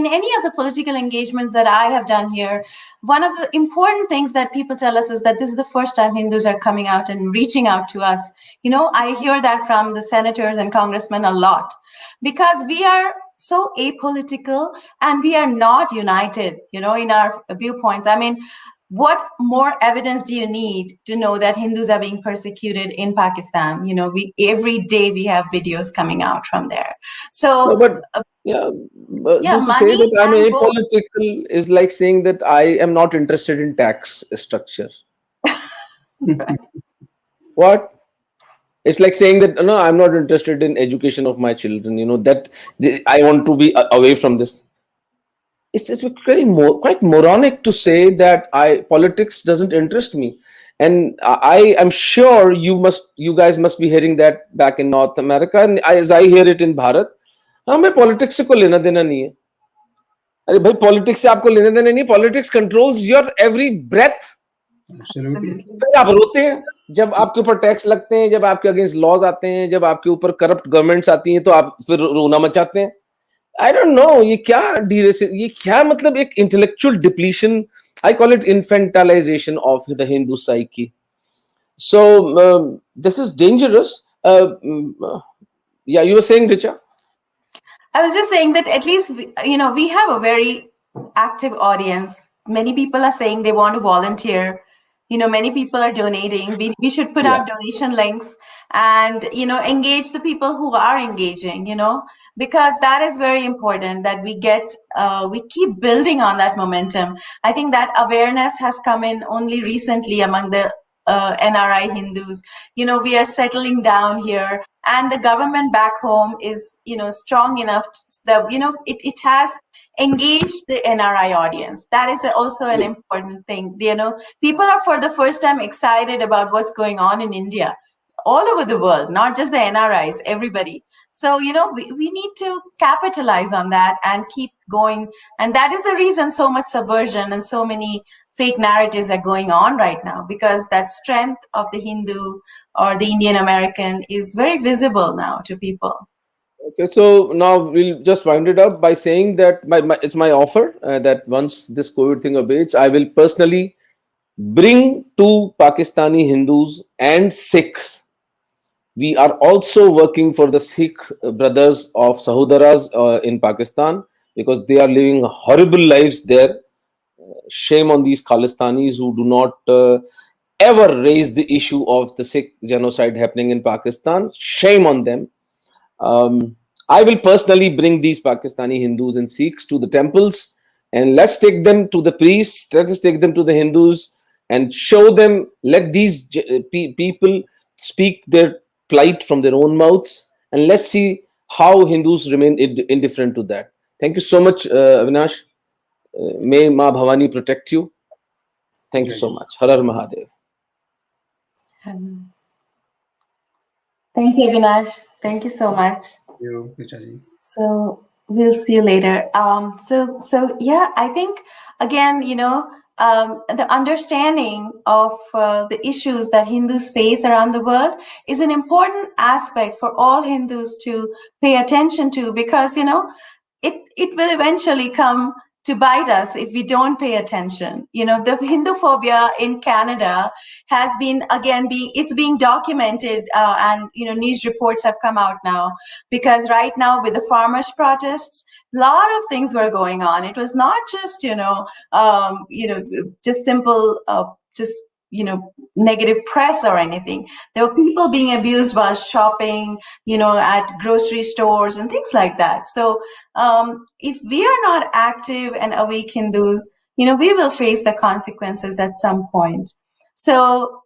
any of the political engagements that I have done here, one of the important things that people tell us is that this is the first time Hindus are coming out and reaching out to us. I hear that from the senators and congressmen a lot because we are so apolitical and we are not united, in our viewpoints. I mean, what more evidence do you need to know that Hindus are being persecuted in Pakistan? We every day we have videos coming out from there. So no, but yeah, yeah, to say money that I'm and vote. apolitical is like saying that I am not interested in tax structure. What? It's like saying that no, I'm not interested in education of my children. That I want to be away from this. It's very quite moronic to say that I politics doesn't interest me, and I am sure you guys must be hearing that back in North America, and as I hear it in Bharat, हमें politics से कोई लेना देना नहीं है. अरे भाई politics से आपको लेने देने नहीं. Politics controls your every breath. Absolutely. फिर आप रोते हैं जब आपके ऊपर टैक्स लगते हैं, जब आपके अगेंस्ट लॉज आते हैं, जब आपके ऊपर करप्ट गवर्नमेंट्स आती हैं, तो आप फिर रोना मचाते हैं. आई डोंट नो ये क्या मतलब एक intellectual depletion. I call it infantilization of the Hindu psyche. So this is dangerous. Yeah, you were saying, Richa? I was just saying that at least we have a very active audience. Many people are saying they want to volunteer. Many people are donating. We should put Yeah. out donation links and, engage the people who are engaging, because that is very important that we keep building on that momentum. I think that awareness has come in only recently among the NRI Hindus. We are settling down here, and the government back home is, strong enough that, it has engaged the NRI audience. That is also an important thing. People are for the first time excited about what's going on in India, all over the world, not just the NRIs, everybody. So, we need to capitalize on that and keep going. And that is the reason so much subversion and so many fake narratives are going on right now, because that strength of the Hindu or the Indian American is very visible now to people. Okay, so now we'll just wind it up by saying that it's my offer that once this COVID thing abates, I will personally bring two Pakistani Hindus and Sikhs. We are also working for the Sikh brothers of Sahodaras in Pakistan, because they are living horrible lives there. Shame on these Khalistanis who do not ever raise the issue of the Sikh genocide happening in Pakistan. Shame on them. Um, I will personally bring these Pakistani Hindus and Sikhs to the temples, and let's take them to the priests, let's take them to the Hindus and show them, let these people speak their plight from their own mouths, and let's see how Hindus remain indifferent to that. Thank you so much, Avinash. May Ma Bhavani protect you. Thank you Jai so Hind. much. Har Har Mahadev. Thank you, Avinash. Thank you so much. Thank you, Richa. So we'll see you later. So yeah, I think again, the understanding of the issues that Hindus face around the world is an important aspect for all Hindus to pay attention to, because it will eventually come to bite us if we don't pay attention. The Hindu phobia in Canada has been again it's being documented, and news reports have come out now, because right now with the farmers protests, a lot of things were going on. It was not just just simple just negative press or anything. There were people being abused while shopping, at grocery stores and things like that. So if we are not active and awake Hindus, we will face the consequences at some point. So,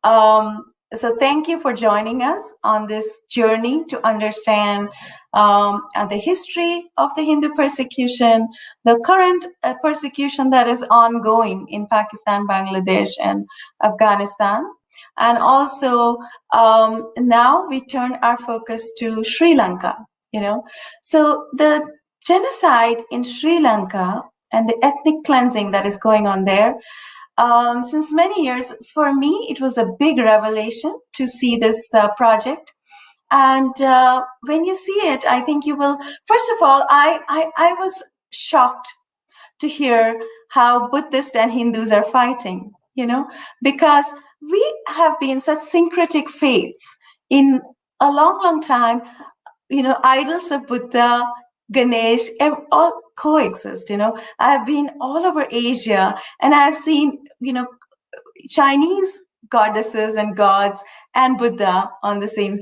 so thank you for joining us on this journey to understand the history of the Hindu persecution, the current persecution that is ongoing in Pakistan, Bangladesh, and Afghanistan. And also, now we turn our focus to Sri Lanka. So the genocide in Sri Lanka and the ethnic cleansing that is going on there, since many years, for me, it was a big revelation to see this project. And when you see it, I think you will. First of all, I was shocked to hear how Buddhists and Hindus are fighting. Because we have been such syncretic faiths in a long, long time. Idols of Buddha, Ganesh, all coexist. I have been all over Asia, and I've seen, Chinese goddesses and gods and Buddha on the same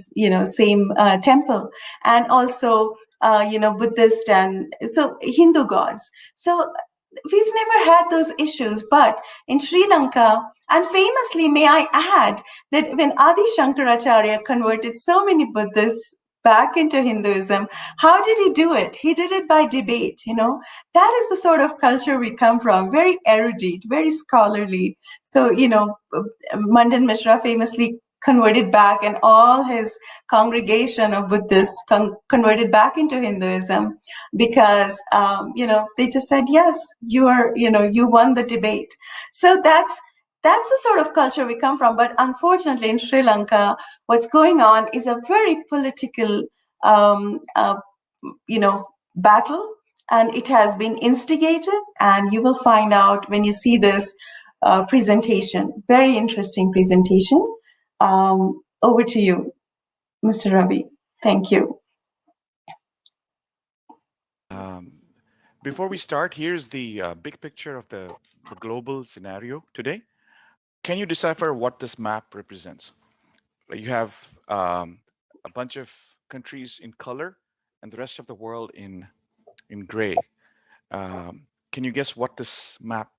temple, and also Buddhist and so Hindu gods. So we've never had those issues, but in Sri Lanka, and famously, may I add that when Adi Shankaracharya converted so many Buddhists back into Hinduism, how did he do it? He did it by debate. That is the sort of culture we come from, very erudite, very scholarly. So, Mandan Mishra famously converted back, and all his congregation of Buddhists converted back into Hinduism, because they just said, yes, you won the debate. So that's the sort of culture we come from. But unfortunately, in Sri Lanka, what's going on is a very political battle, and it has been instigated, and you will find out when you see this presentation. Very interesting presentation. Over to you, Mr. Ravi. Thank you. Before we start, here's the big picture of the global scenario today. Can you decipher what this map represents? You have a bunch of countries in color and the rest of the world in gray. Can you guess what this map?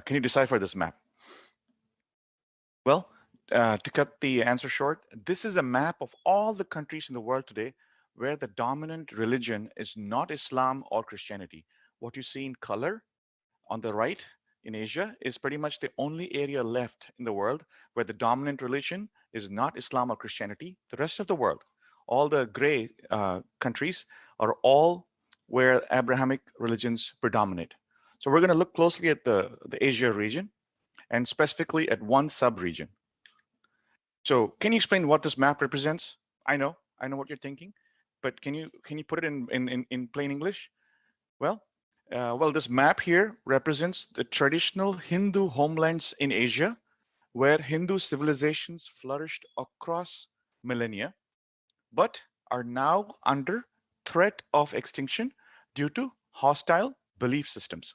Can you decipher this map? Well, to cut the answer short, this is a map of all the countries in the world today where the dominant religion is not Islam or Christianity. What you see in color on the right in Asia is pretty much the only area left in the world where the dominant religion is not Islam or Christianity. The rest of the world, all the gray countries, are all where Abrahamic religions predominate. So we're going to look closely at the Asia region and specifically at one sub-region. So can you explain what this map represents? I know what you're thinking, but can you put it in plain English? Well, this map here represents the traditional Hindu homelands in Asia, where Hindu civilizations flourished across millennia, but are now under threat of extinction due to hostile belief systems.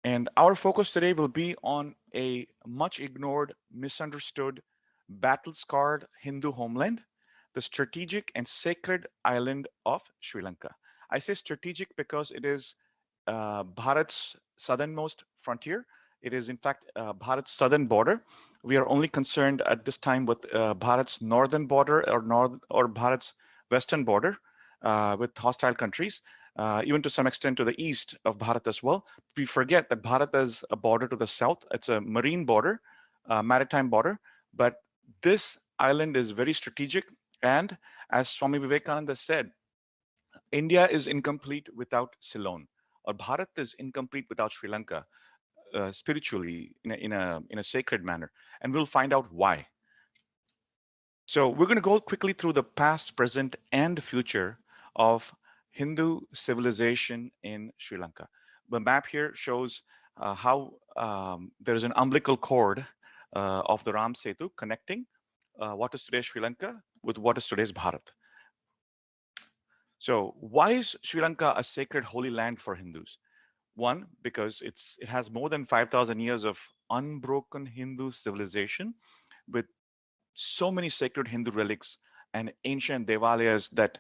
And our focus today will be on a much ignored, misunderstood, battle-scarred Hindu homeland, the strategic and sacred island of Sri Lanka. I say strategic because it is Bharat's southernmost frontier. It is, in fact, Bharat's southern border. We are only concerned at this time with Bharat's northern border or Bharat's western border with hostile countries, even to some extent to the east of Bharat as well. We forget that Bharat is a border to the south. It's a marine border, maritime border, but this island is very strategic. And as Swami Vivekananda said, India is incomplete without Ceylon, or Bharat is incomplete without Sri Lanka, spiritually in a sacred manner, and we'll find out why. So we're going to go quickly through the past, present, and future of Hindu civilization in Sri Lanka. The map here shows how there is an umbilical cord of the Ram Setu connecting what is today's Sri Lanka with what is today's Bharat. So why is Sri Lanka a sacred holy land for Hindus? One, because it has more than 5,000 years of unbroken Hindu civilization with so many sacred Hindu relics and ancient devalayas that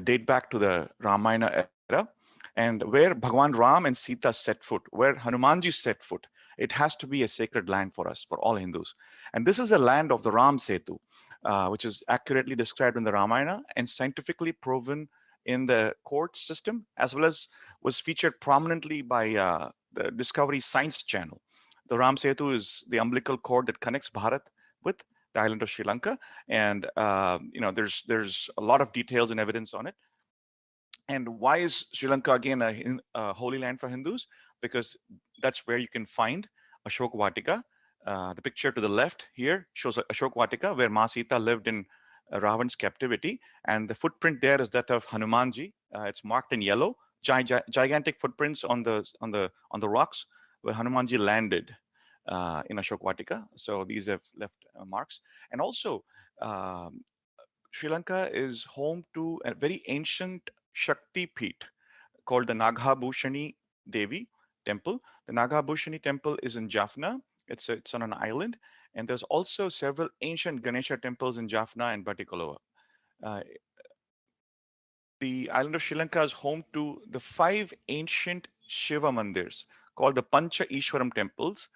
date back to the Ramayana era, and where Bhagwan Ram and Sita set foot, where Hanumanji set foot. It has to be a sacred land for us, for all Hindus. And this is a land of the Ram Setu, which is accurately described in the Ramayana and scientifically proven in the court system, as well as was featured prominently by the Discovery Science Channel. The Ram Setu is the umbilical cord that connects Bharat with the island of Sri Lanka, and there's a lot of details and evidence on it. And why is Sri Lanka again a holy land for Hindus? Because that's where you can find Ashok Vatika. The picture to the left here shows Ashok Vatika, where Ma Sita lived in Ravan's captivity, and the footprint there is that of Hanumanji. It's marked in yellow, gigantic footprints on the rocks where Hanumanji landed in Ashok Vatika. So these have left marks. And also, Sri Lanka is home to a very ancient Shakti Peeth called the Nagabhushani Devi temple. The Nagabhushani temple is in Jaffna. It's on an island. And there's also several ancient Ganesha temples in Jaffna and Batticaloa. The island of Sri Lanka is home to the 5 ancient Shiva mandirs called the Pancha Ishwaram temples,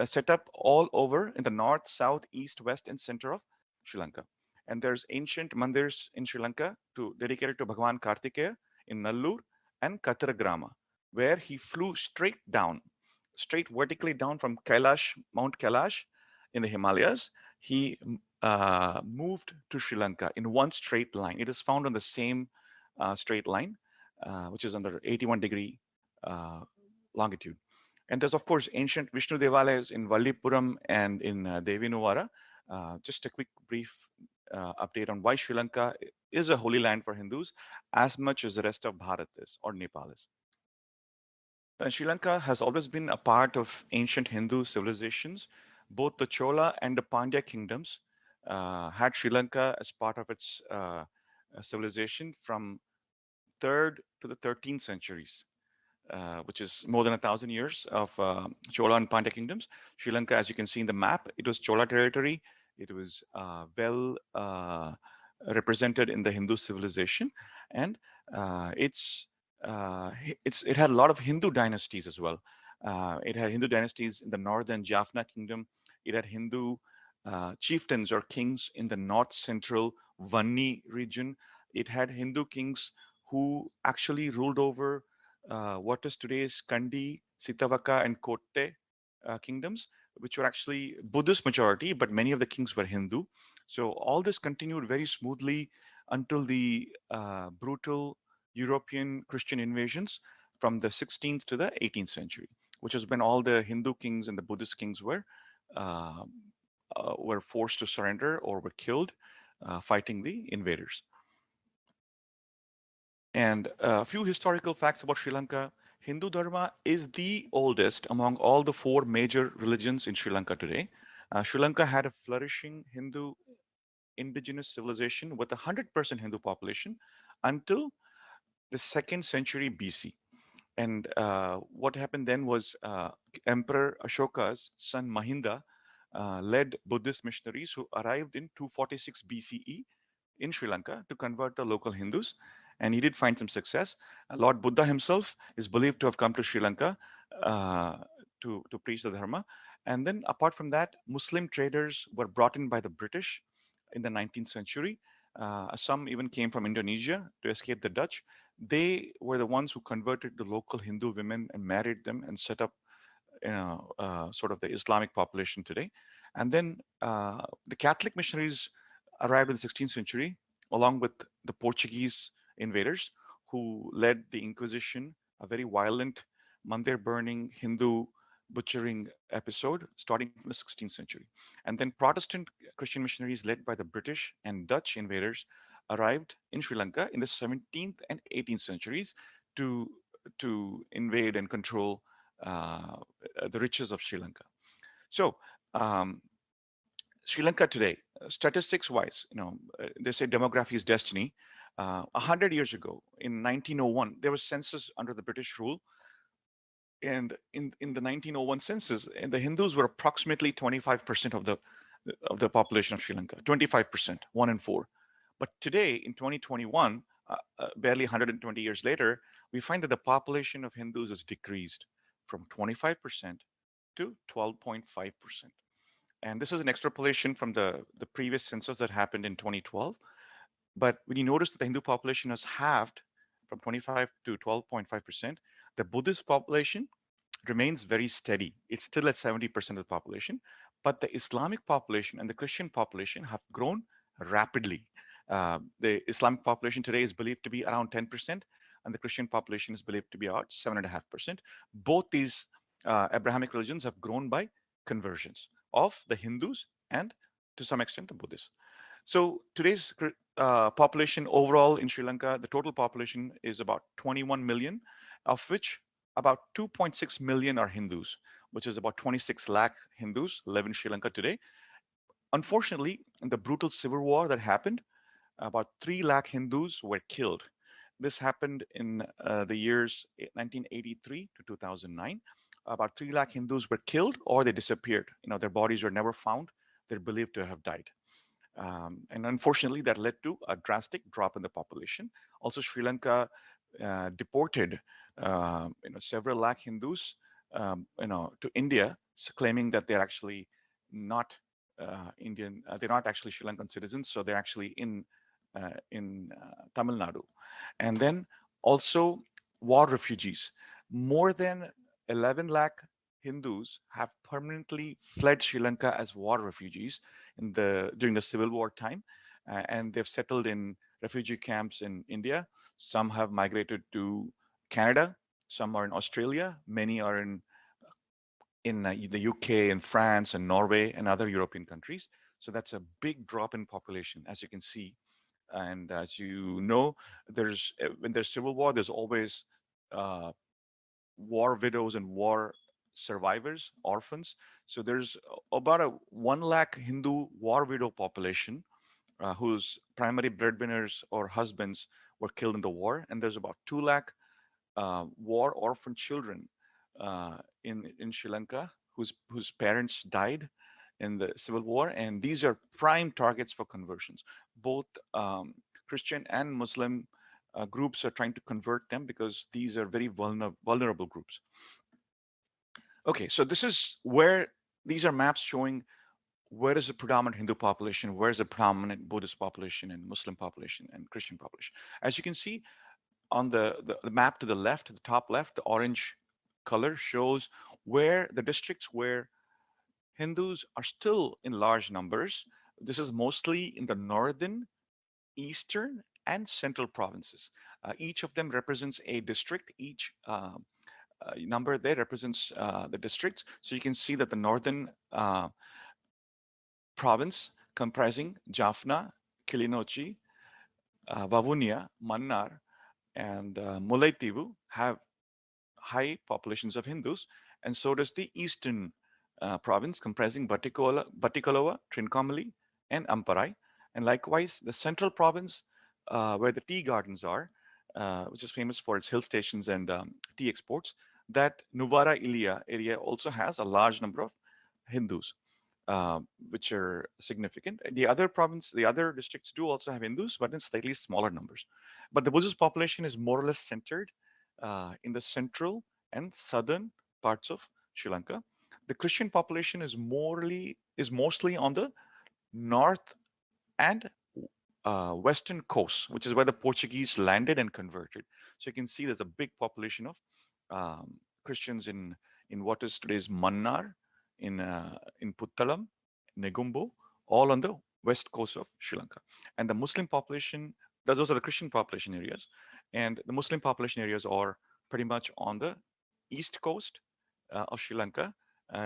set up all over in the north, south, east, west, and center of Sri Lanka. And there's ancient mandirs in Sri Lanka dedicated to Bhagwan Kartikeya in Nallur and Kattaragrama, where he flew straight vertically down from Mount Kailash in the Himalayas. He moved to Sri Lanka in one straight line. It is found on the same straight line, which is under 81-degree longitude. And there's, of course, ancient Vishnu Devalayas in Vallipuram and in Devinuvara. Just a quick brief update on why Sri Lanka is a holy land for Hindus as much as the rest of Bharat is, or Nepal is. Sri Lanka has always been a part of ancient Hindu civilizations. Both the Chola and the Pandya kingdoms had Sri Lanka as part of its civilization from 3rd to the 13th centuries. which is more than 1,000 years of Chola and Pandya kingdoms. Sri Lanka, as you can see in the map, it was Chola territory. It was well represented in the Hindu civilization, and it had a lot of Hindu dynasties as well. It had Hindu dynasties in the northern Jaffna kingdom. It had Hindu chieftains or kings in the north central Vanni region. It had Hindu kings who actually ruled over what is today's Kandi, Sitavaka, and Kotte kingdoms, which were actually Buddhist majority, but many of the kings were Hindu. So all this continued very smoothly until the brutal European Christian invasions from the 16th to the 18th century, which is when all the Hindu kings and the Buddhist kings uh, were forced to surrender or were killed fighting the invaders. And a few historical facts about Sri Lanka. Hindu Dharma is the oldest among all the four major religions in Sri Lanka today. Sri Lanka had a flourishing Hindu indigenous civilization with a 100% Hindu population until the second century BC. And what happened then was Emperor Ashoka's son Mahinda led Buddhist missionaries who arrived in 246 BCE in Sri Lanka to convert the local Hindus. And he did find some success. Lord Buddha himself is believed to have come to Sri Lanka uh, to preach the Dharma. And then, apart from that, Muslim traders were brought in by the British in the 19th century. Some even came from Indonesia to escape the Dutch. They were the ones who converted the local Hindu women and married them and set up sort of the Islamic population today. And then the Catholic missionaries arrived in the 16th century along with the Portuguese invaders who led the Inquisition, a very violent mandir burning Hindu butchering episode starting from the 16th century. And then Protestant Christian missionaries led by the British and Dutch invaders arrived in Sri Lanka in the 17th and 18th centuries to invade and control uh, the riches of Sri Lanka. So um, Sri Lanka today, statistics wise, they say demography is destiny. 100 years ago, in 1901, there was census under the British rule, and in the 1901 census, and the Hindus were approximately 25% of the population of Sri Lanka. 25%, one in four. But today, in 2021, barely 120 years later, we find that the population of Hindus has decreased from 25% to 12.5%. And this is an extrapolation from the previous census that happened in 2012. But when you notice that the Hindu population has halved from 25 to 12.5%, the Buddhist population remains very steady. It's still at 70% of the population, but the Islamic population and the Christian population have grown rapidly. The Islamic population today is believed to be around 10%, and the Christian population is believed to be about 7.5%. Both these Abrahamic religions have grown by conversions of the Hindus and to some extent the Buddhists. So today's population overall in Sri Lanka, the total population is about 21 million, of which about 2.6 million are Hindus, which is about 26 lakh Hindus live in Sri Lanka today. Unfortunately, in the brutal civil war that happened, about 3 lakh Hindus were killed. This happened in the years 1983 to 2009. About 3 lakh Hindus were killed or they disappeared. Their bodies were never found. They're believed to have died. And unfortunately, that led to a drastic drop in the population. Also, Sri Lanka deported, several lakh Hindus, to India, claiming that they're actually not Indian. They're not actually Sri Lankan citizens, so they're actually in Tamil Nadu. And then also war refugees. More than 11 lakh Hindus have permanently fled Sri Lanka as war refugees during the civil war time, and they've settled in refugee camps in India. Some have migrated to Canada. Some are in Australia. Many are in the UK and France and Norway and other European countries. So that's a big drop in population, as you can see. And as you know, when there's civil war, there's always uh, war widows and war survivors, orphans. So there's about a 1 lakh Hindu war widow population whose primary breadwinners or husbands were killed in the war. And there's about 2 lakh war orphan children in Sri Lanka whose parents died in the civil war, and these are prime targets for conversions. Both Christian and Muslim groups are trying to convert them because these are very vulnerable groups. Okay, so this is where these are maps showing where is the predominant Hindu population, where is the predominant Buddhist population and Muslim population and Christian population. As you can see on the map to the left, the top left, the orange color shows where the districts where Hindus are still in large numbers. This is mostly in the northern, eastern, and central provinces. Each of them represents a district. Each number there represents the districts. So you can see that the northern province comprising Jaffna, Kilinochchi, Vavuniya, Mannar, and Mullaitivu have high populations of Hindus, and so does the eastern province comprising Batticaloa, Trincomalee, and Amparai. And likewise, the central province, where the tea gardens are, which is famous for its hill stations and tea exports, that Nuvara Ilia area also has a large number of Hindus, which are significant. The other province, the other districts do also have Hindus, but in slightly smaller numbers. But the Buddhist population is more or less centered in the central and southern parts of Sri Lanka. The Christian population is mostly on the north and western coast, which is where the Portuguese landed and converted. So you can see there's a big population of Christians in what is today's Mannar, in Puttalam, Negumbo, all on the west coast of Sri Lanka. And the Muslim population, those are the Christian population areas, and the Muslim population areas are pretty much on the east coast of Sri Lanka,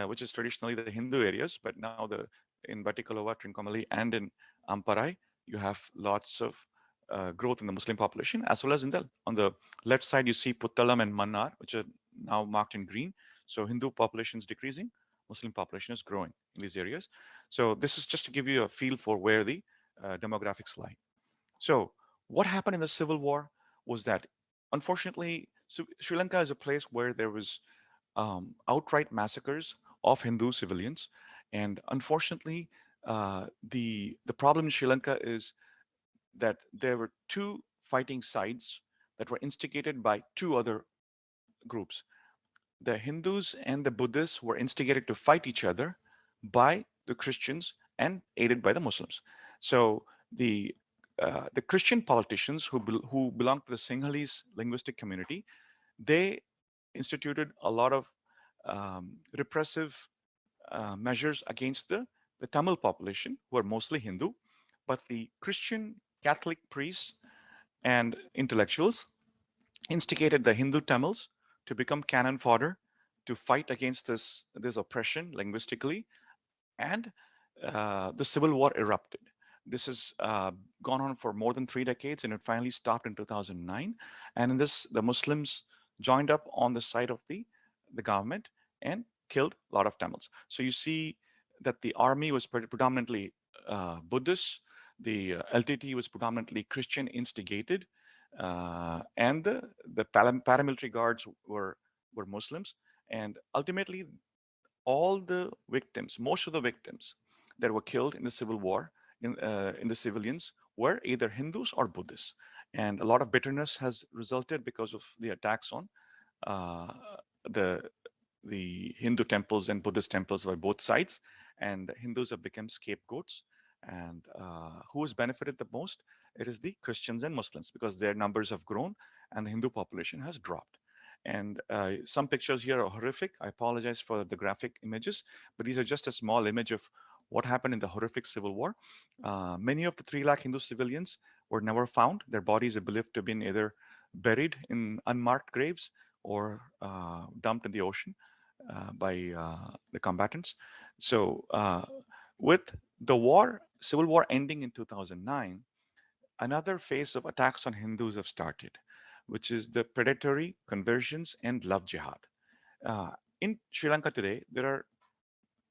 which is traditionally the Hindu areas, but now in Batticaloa, Trincomalee, and in Amparai, you have lots of growth in the Muslim population, as well as on the left side you see Puttalam and Mannar, which are now marked in green. So Hindu population is decreasing, Muslim population is growing in these areas. So this is just to give you a feel for where the demographics lie. So what happened in the civil war was that, unfortunately, Sri Lanka is a place where there was outright massacres of Hindu civilians, and unfortunately, the problem in Sri Lanka is that there were two fighting sides that were instigated by two other groups. The Hindus and the Buddhists were instigated to fight each other by the Christians and aided by the Muslims. So the Christian politicians who belong to the Sinhalese linguistic community, they instituted a lot of repressive measures against the Tamil population, who are mostly Hindu, but the Christian Catholic priests and intellectuals instigated the Hindu Tamils to become cannon fodder to fight against this oppression linguistically, and the civil war erupted. This has gone on for more than 3 decades, and it finally stopped in 2009. And in this, the Muslims joined up on the side of the government and killed a lot of Tamils. So you see that the army was predominantly Buddhist, the LTT was predominantly Christian instigated, and the paramilitary guards were Muslims. And ultimately, all the victims, most of the victims that were killed in the civil war, in the civilians, were either Hindus or Buddhists. And a lot of bitterness has resulted because of the attacks on uh, the Hindu temples and Buddhist temples by both sides, and Hindus have become scapegoats. And who has benefited the most? It is the Christians and Muslims, because their numbers have grown and the Hindu population has dropped. And some pictures here are horrific. I apologize for the graphic images, but these are just a small image of what happened in the horrific civil war. Many of the 3 lakh Hindu civilians were never found. Their bodies are believed to have been either buried in unmarked graves or dumped in the ocean by the combatants. So with the war, civil war ending in 2009, another phase of attacks on Hindus have started, which is the predatory conversions and love jihad. In Sri Lanka today, there are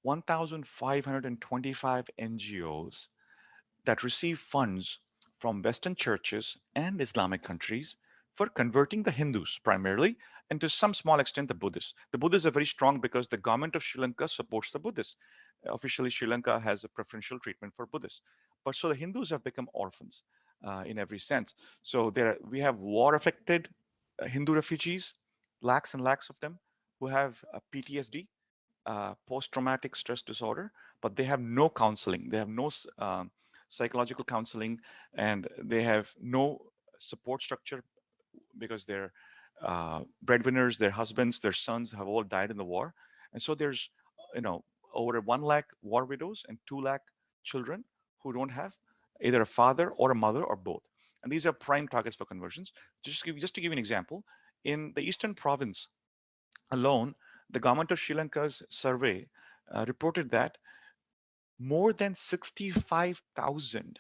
1,525 NGOs that receive funds from Western churches and Islamic countries for converting the Hindus primarily, and to some small extent the Buddhists. The Buddhists are very strong because the government of Sri Lanka supports the Buddhists. Officially, Sri Lanka has a preferential treatment for Buddhists. But so the Hindus have become orphans in every sense. So we have war-affected Hindu refugees, lakhs and lakhs of them, who have PTSD, post-traumatic stress disorder, but they have no counseling. They have no psychological counseling, and they have no support structure because their breadwinners, their husbands, their sons have all died in the war. And so there's, you know, over 1 lakh war widows and 2 lakh children who don't have either a father or a mother or both. And these are prime targets for conversions. Just to give you an example, in the eastern province alone, the government of Sri Lanka's survey reported that more than 65,000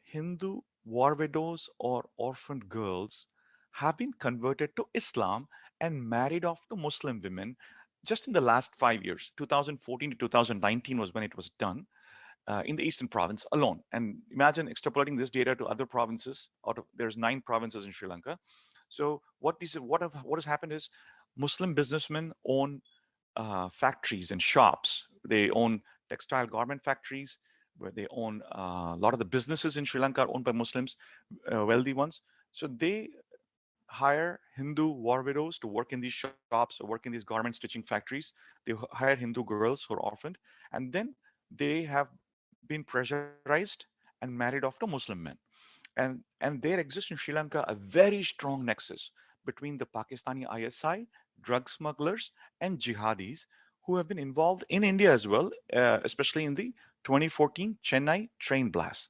Hindu war widows or orphaned girls have been converted to Islam and married off to Muslim women just in the last 5 years. 2014 to 2019 was when it was done in the eastern province alone. And imagine extrapolating this data to other provinces. There's 9 provinces in Sri Lanka. So what has happened is Muslim businessmen own factories and shops. They own textile garment factories, where they own a lot of the businesses in Sri Lanka are owned by Muslims, wealthy ones. So they hire Hindu war widows to work in these shops or work in these garment stitching factories. They hire Hindu girls who are orphaned, and then they have been pressurized and married off to Muslim men. And there exists in Sri Lanka a very strong nexus between the Pakistani ISI, drug smugglers, and jihadis who have been involved in India as well, especially in the 2014 Chennai train blast.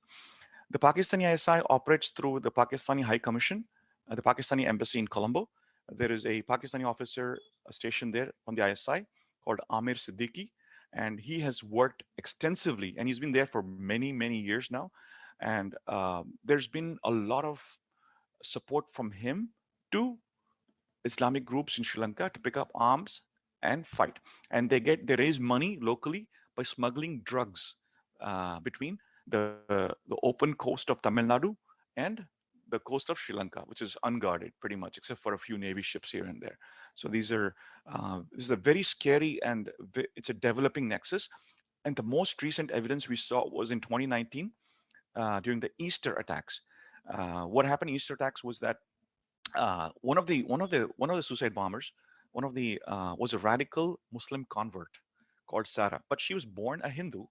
The Pakistani ISI operates through the Pakistani High Commission, the Pakistani Embassy in Colombo. There is a Pakistani officer stationed there on the ISI called Amir Siddiqui, and he has worked extensively, and he's been there for many, many years now. And there's been a lot of support from him to Islamic groups in Sri Lanka to pick up arms and fight. And they raise money locally by smuggling drugs between the open coast of Tamil Nadu and the coast of Sri Lanka, which is unguarded pretty much, except for a few Navy ships here and there. So this is a very scary and it's a developing nexus. And the most recent evidence we saw was in 2019 during the Easter attacks. What happened in Easter attacks was that one of the suicide bombers, one of the was a radical Muslim convert called Sarah, but she was born a Hindu.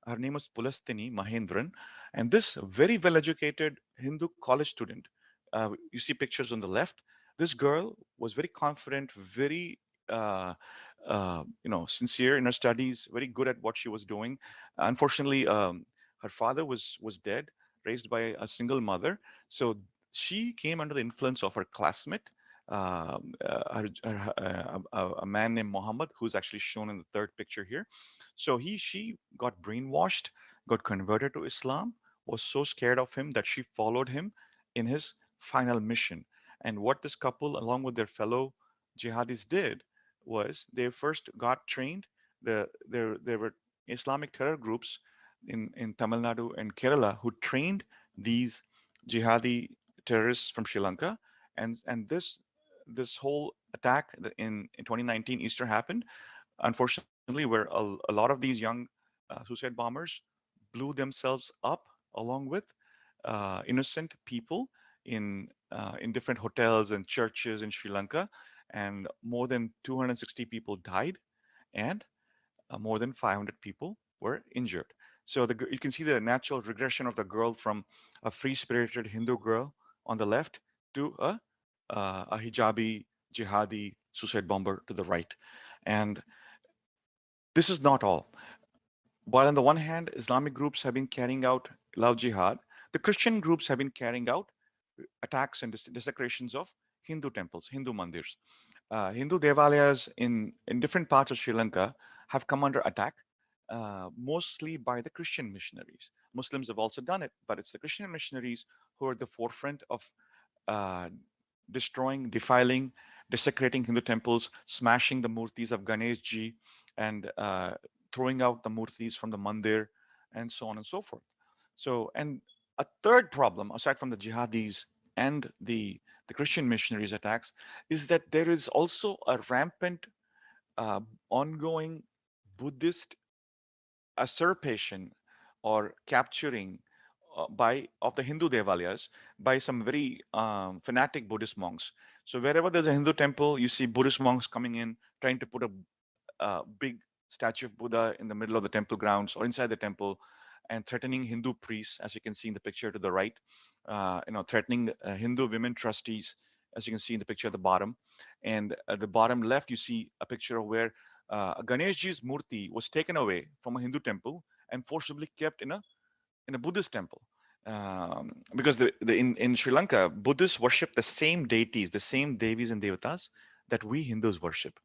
Her name was Pulastini Mahendran, and this very well-educated Hindu college student. You see pictures on the left. This girl was very confident, very sincere in her studies, very good at what she was doing. Unfortunately, her father was dead, raised by a single mother. So she came under the influence of her classmate, a man named Muhammad, who's actually shown in the third picture here. So she got brainwashed, got converted to Islam, was so scared of him that she followed him in his final mission. And what this couple, along with their fellow jihadis, did was they first got trained. There were Islamic terror groups in Tamil Nadu and Kerala who trained these jihadi terrorists from Sri Lanka, and this whole attack in 2019 Easter happened, unfortunately, where a lot of these young suicide bombers blew themselves up along with innocent people in different hotels and churches in Sri Lanka, and more than 260 people died, and more than 500 people were injured. So you can see the natural regression of the girl from a free-spirited Hindu girl on the left to a hijabi jihadi suicide bomber to the right. And this is not all. While on the one hand, Islamic groups have been carrying out love jihad, the Christian groups have been carrying out attacks and desecrations of Hindu temples, Hindu mandirs. Hindu devalayas in different parts of Sri Lanka have come under attack, mostly by the Christian missionaries. Muslims have also done it, but it's the Christian missionaries who are at the forefront of uh, destroying, defiling, desecrating Hindu temples, smashing the murtis of Ganesh ji, and throwing out the murtis from the mandir, and so on and so forth. So, and a third problem, aside from the jihadis and the the Christian missionaries' attacks, is that there is also a rampant, uh, ongoing Buddhist usurpation or capturing by of the Hindu devalayas by some very fanatic Buddhist monks. So wherever there's a Hindu temple, you see Buddhist monks coming in trying to put a big statue of Buddha in the middle of the temple grounds or inside the temple, and threatening Hindu priests, as you can see in the picture to the right. Threatening Hindu women trustees, as you can see in the picture at the bottom. And at the bottom left, you see a picture of where Ganeshji's murti was taken away from a Hindu temple and forcibly kept in a Buddhist temple. Because in Sri Lanka, Buddhists worship the same deities, the same devis and devatas that we Hindus worship.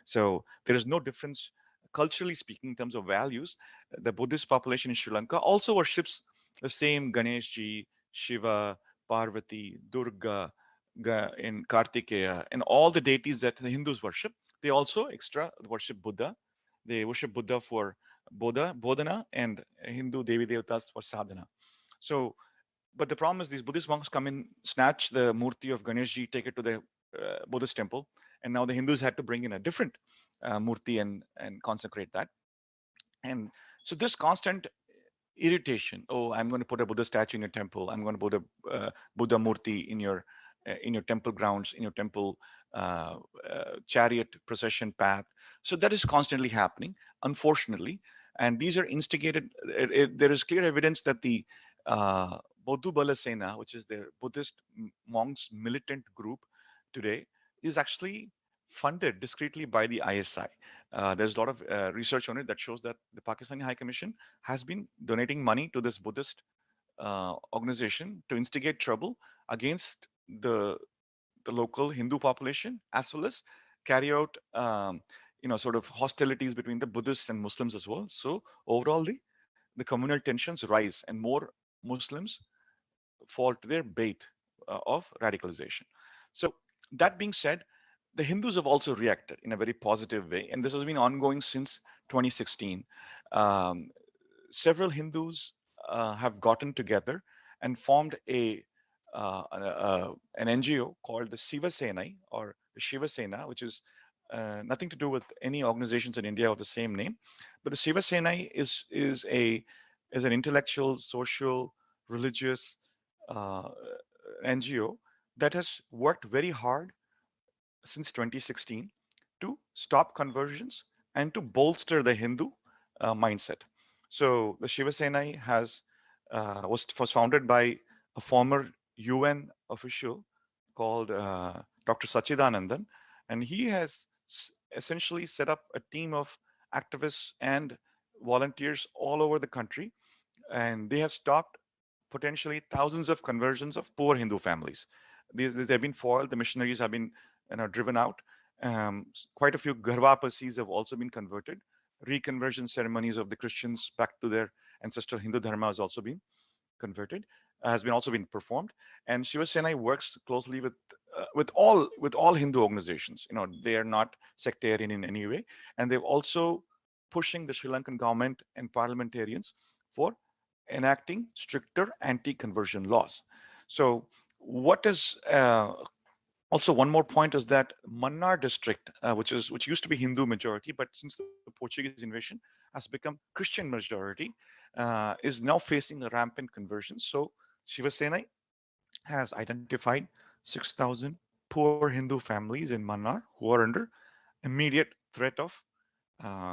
So there is no difference culturally speaking in terms of values. The Buddhist population in Sri Lanka also worships the same Ganeshji, Shiva, Parvati, Durga, in Kartikeya, and all the deities that the Hindus worship. They also extra worship Buddha. They worship Buddha for Bodhana, and Hindu Devi Devatas for sadhana. So, but the problem is these Buddhist monks come in, snatch the murti of Ganeshji, take it to the Buddhist temple, and now the Hindus had to bring in a different murti and consecrate that. And so this constant irritation. Oh, I'm going to put a Buddha statue in your temple. I'm going to put a Buddha murti in your temple grounds, in your temple chariot procession path. So that is constantly happening, unfortunately. And these are instigated. There is clear evidence that the Bodhu Bala Sena, which is the Buddhist monks militant group today, is actually funded discreetly by the ISI. There's a lot of research on it that shows that the Pakistani High Commission has been donating money to this Buddhist organization to instigate trouble against the local Hindu population, as well as carry out sort of hostilities between the Buddhists and Muslims as well. So overall, the communal tensions rise, and more Muslims fall to their bait of radicalization. So that being said, the Hindus have also reacted in a very positive way, and this has been ongoing since 2016. Um, Several Hindus have gotten together and formed an NGO called the Shiva Sena, or the Shiva Sena, which is nothing to do with any organizations in India of the same name. But the Shiva Sena is an intellectual, social, religious uh, NGO that has worked very hard since 2016 to stop conversions and to bolster the Hindu mindset. So the Shiva Sena was founded by a former UN official called Dr. Sachidanandan, and he has essentially set up a team of activists and volunteers all over the country, and they have stopped potentially thousands of conversions of poor Hindu families. They've been foiled. The missionaries have been driven out. Quite a few Garvapasis have also been converted. Reconversion ceremonies of the Christians back to their ancestral Hindu dharma has also been converted, has been also been performed. And Shiva Sena works closely with all Hindu organizations. They are not sectarian in any way, and they've also pushing the Sri Lankan government and parliamentarians for enacting stricter anti-conversion laws. So, what is also one more point is that Mannar district, which used to be Hindu majority, but since the Portuguese invasion has become Christian majority, is now facing a rampant conversion. So Shiva Sena has identified 6,000 poor Hindu families in Mannar who are under immediate threat of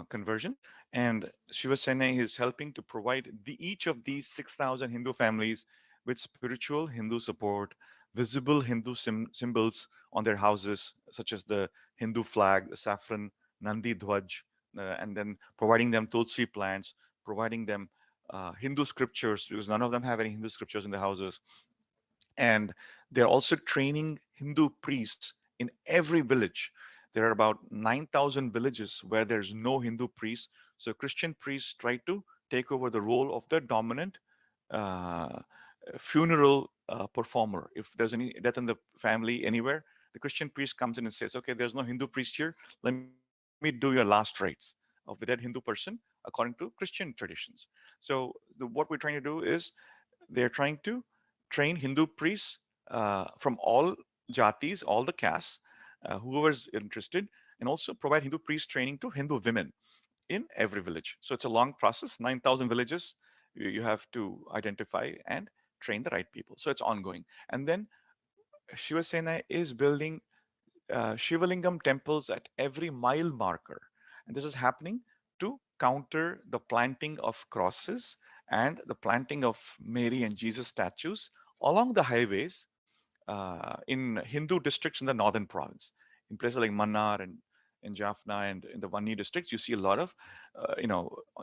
conversion, and Shiva Sena is helping to provide each of these 6,000 Hindu families with spiritual Hindu support, visible Hindu symbols on their houses, such as the Hindu flag, the saffron Nandi Dhwaj, and then providing them tulsi plants, providing them Hindu scriptures, because none of them have any Hindu scriptures in the houses. And they're also training Hindu priests in every village. There are about 9,000 villages where there's no Hindu priest. So Christian priests try to take over the role of the dominant uh, funeral performer. If there's any death in the family anywhere, the Christian priest comes in and says, okay, there's no Hindu priest here. Let me do your last rites of the dead Hindu person according to Christian traditions. So what we're trying to do is they're trying to train Hindu priests from all jatis, all the castes, whoever's interested, and also provide Hindu priest training to Hindu women in every village. So it's a long process, 9,000 villages. You have to identify and train the right people. So it's ongoing. And then Shiva Sena is building Shivalingam temples at every mile marker. And this is happening to counter the planting of crosses and the planting of Mary and Jesus statues along the highways in Hindu districts in the northern province. In places like Mannar and in Jaffna and in the Vanni districts, you see a lot of,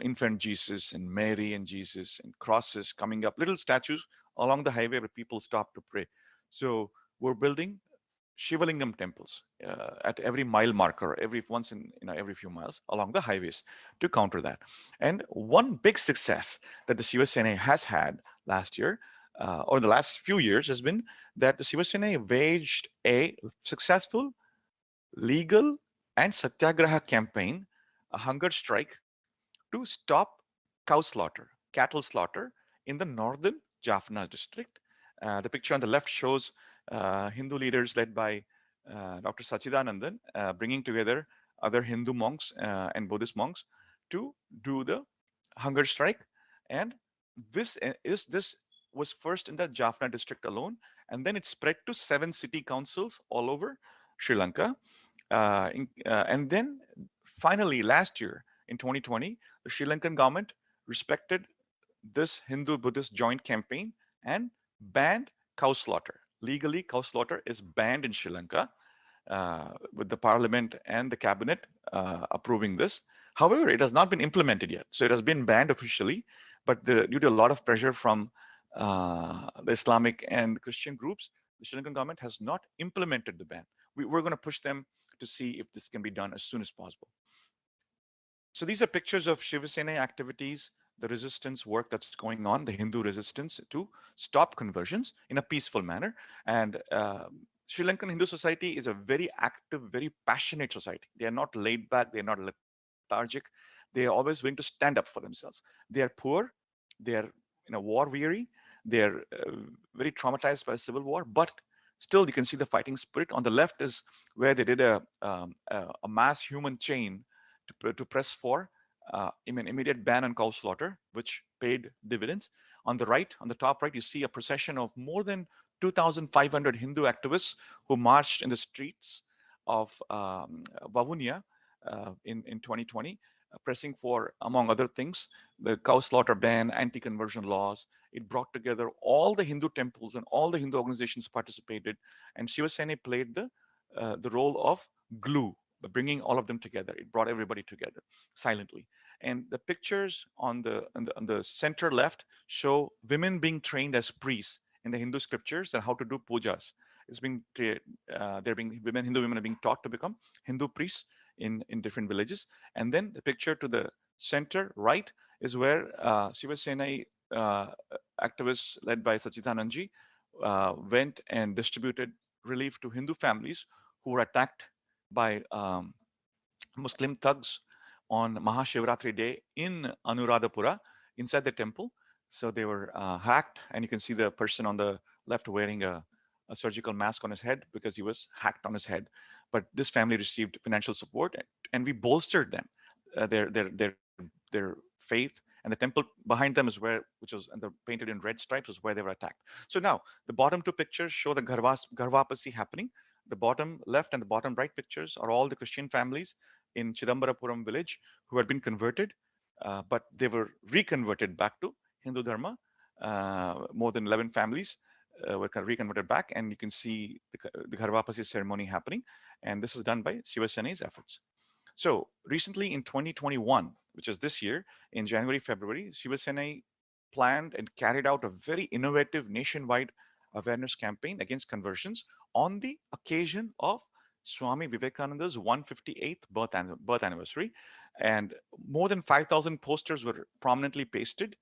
infant Jesus and Mary and Jesus and crosses coming up, little statues along the highway where people stop to pray. So we're building Shivalingam temples at every mile marker, every once in every few miles along the highways to counter that. And one big success that the Shiva Sena has had last year or the last few years has been that the Shiva Sena waged a successful legal and satyagraha campaign, a hunger strike to stop cow slaughter, cattle slaughter in the northern Jaffna district. The picture on the left shows Hindu leaders led by Dr. Sachidanandan bringing together other Hindu monks and Buddhist monks to do the hunger strike. And this was first in the Jaffna district alone, and then it spread to 7 city councils all over Sri Lanka. And then finally, last year in 2020, the Sri Lankan government respected this Hindu Buddhist joint campaign and banned cow slaughter. Legally, cow slaughter is banned in Sri Lanka with the parliament and the cabinet approving this. However, it has not been implemented yet. So it has been banned officially, but due to a lot of pressure from the Islamic and Christian groups, the Sri Lankan government has not implemented the ban. We're going to push them to see if this can be done as soon as possible. So these are pictures of Shiva Sena activities, the resistance work that's going on, the Hindu resistance to stop conversions in a peaceful manner. And Sri Lankan Hindu society is a very active, very passionate society. They are not laid back, they're not lethargic. They are always willing to stand up for themselves. They are poor, they are war weary, they are very traumatized by the civil war, but still you can see the fighting spirit. On the left is where they did a mass human chain to press for immediate ban on cow slaughter, which paid dividends. On the right, on the top right, you see a procession of more than 2,500 Hindu activists who marched in the streets of Vavunia in 2020, pressing for, among other things, the cow slaughter ban, anti-conversion laws. It brought together all the Hindu temples and all the Hindu organizations participated, and Shiva Sena played the role of glue, bringing all of them together. It brought everybody together silently. And the pictures on the center left show women being trained as priests in the Hindu scriptures and how to do pujas. It's being Hindu women are being taught to become Hindu priests in different villages. And then the picture to the center right is where Shiva Sena activists led by Sachidanandji went and distributed relief to Hindu families who were attacked by Muslim thugs on Mahashivratri day in Anuradhapura inside the temple. So they were hacked, and you can see the person on the left wearing a surgical mask on his head because he was hacked on his head. But this family received financial support, and we bolstered them, their faith, and the temple behind them is where, which was and the painted in red stripes, was where they were attacked. So now the bottom two pictures show the Garvapasi happening. The bottom left and the bottom right pictures are all the Christian families in Chidambarapuram village who had been converted, but they were reconverted back to Hindu Dharma. More than 11 families were reconverted back, and you can see the Gharvapasi ceremony happening. And this is done by Shiva Sena's efforts. So recently in 2021, which is this year, in January, February, Shiva Sena planned and carried out a very innovative nationwide awareness campaign against conversions on the occasion of Swami Vivekananda's 158th birth anniversary. And more than 5,000 posters were prominently pasted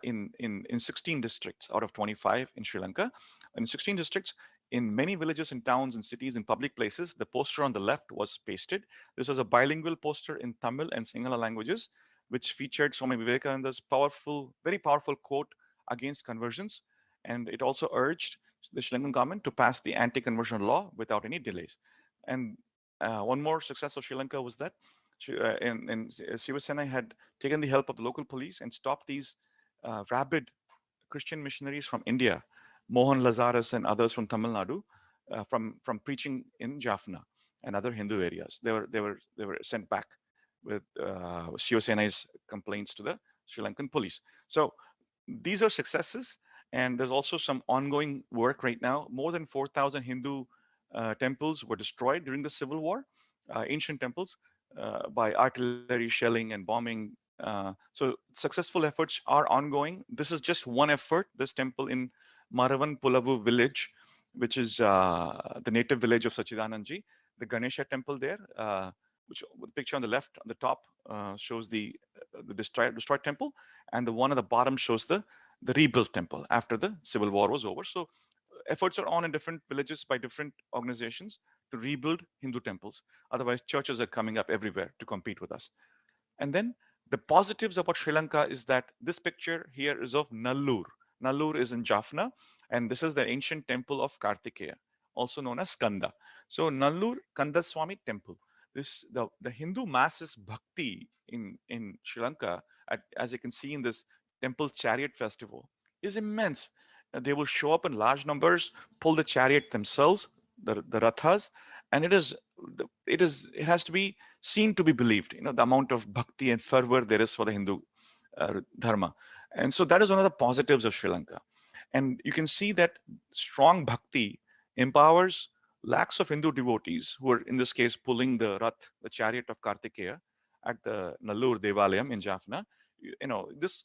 in 16 districts out of 25 in Sri Lanka. In 16 districts, in many villages and towns and cities and public places, the poster on the left was pasted. This was a bilingual poster in Tamil and Sinhala languages, which featured Swami Vivekananda's very powerful quote against conversions. And it also urged the Sri Lankan government to pass the anti-conversion law without any delays. And one more success of Sri Lanka was that Shiva Sena had taken the help of the local police and stopped these rabid Christian missionaries from India, Mohan Lazarus and others from Tamil Nadu, from preaching in Jaffna and other Hindu areas. They were sent back with Shiva Sena's complaints to the Sri Lankan police. So these are successes, and there's also some ongoing work right now. More than 4,000 Hindu temples were destroyed during the civil war, ancient temples, by artillery shelling and bombing. So successful efforts are ongoing. This is just one effort. This temple in Maravan Pulavu village, which is the native village of Sachidanandji, the Ganesha temple there, which the picture on the left, on the top, shows the destroyed temple, and the one at the bottom shows the rebuilt temple after the civil war was over. So efforts are on in different villages by different organizations to rebuild Hindu temples. Otherwise, churches are coming up everywhere to compete with us. And then the positives about Sri Lanka is that this picture here is of Nallur. Nallur is in Jaffna, and this is the ancient temple of Kartikeya, also known as Skanda. So Nallur Kandaswamy temple. The Hindu masses bhakti in Sri Lanka, as you can see in this temple chariot festival, is immense. They will show up in large numbers, pull the chariot themselves, the rathas, and it has to be seen to be believed. The amount of bhakti and fervor there is for the Hindu dharma, and so that is one of the positives of Sri Lanka. And you can see that strong bhakti empowers lakhs of Hindu devotees who are in this case pulling the rath, the chariot of Kartikeya, at the Nallur Devalayam in Jaffna. This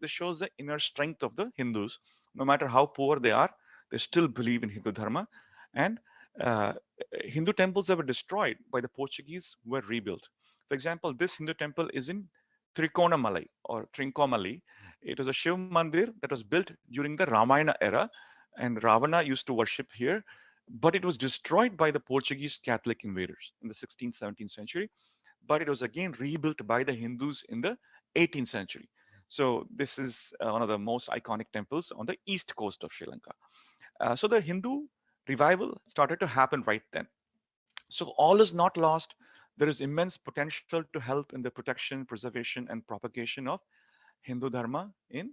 shows the inner strength of the Hindus. No matter how poor they are, they still believe in Hindu dharma. And uh, Hindu temples that were destroyed by the Portuguese were rebuilt. For example, this Hindu temple is in Triconamalai or Trincomalee. It was a Shiv Mandir that was built during the Ramayana era, and Ravana used to worship here, but it was destroyed by the Portuguese Catholic invaders in the 16th, 17th century. But it was again rebuilt by the Hindus in the 18th century. So this is one of the most iconic temples on the east coast of Sri Lanka. So the Hindu revival started to happen right then. So all is not lost. There is immense potential to help in the protection, preservation, and propagation of Hindu Dharma in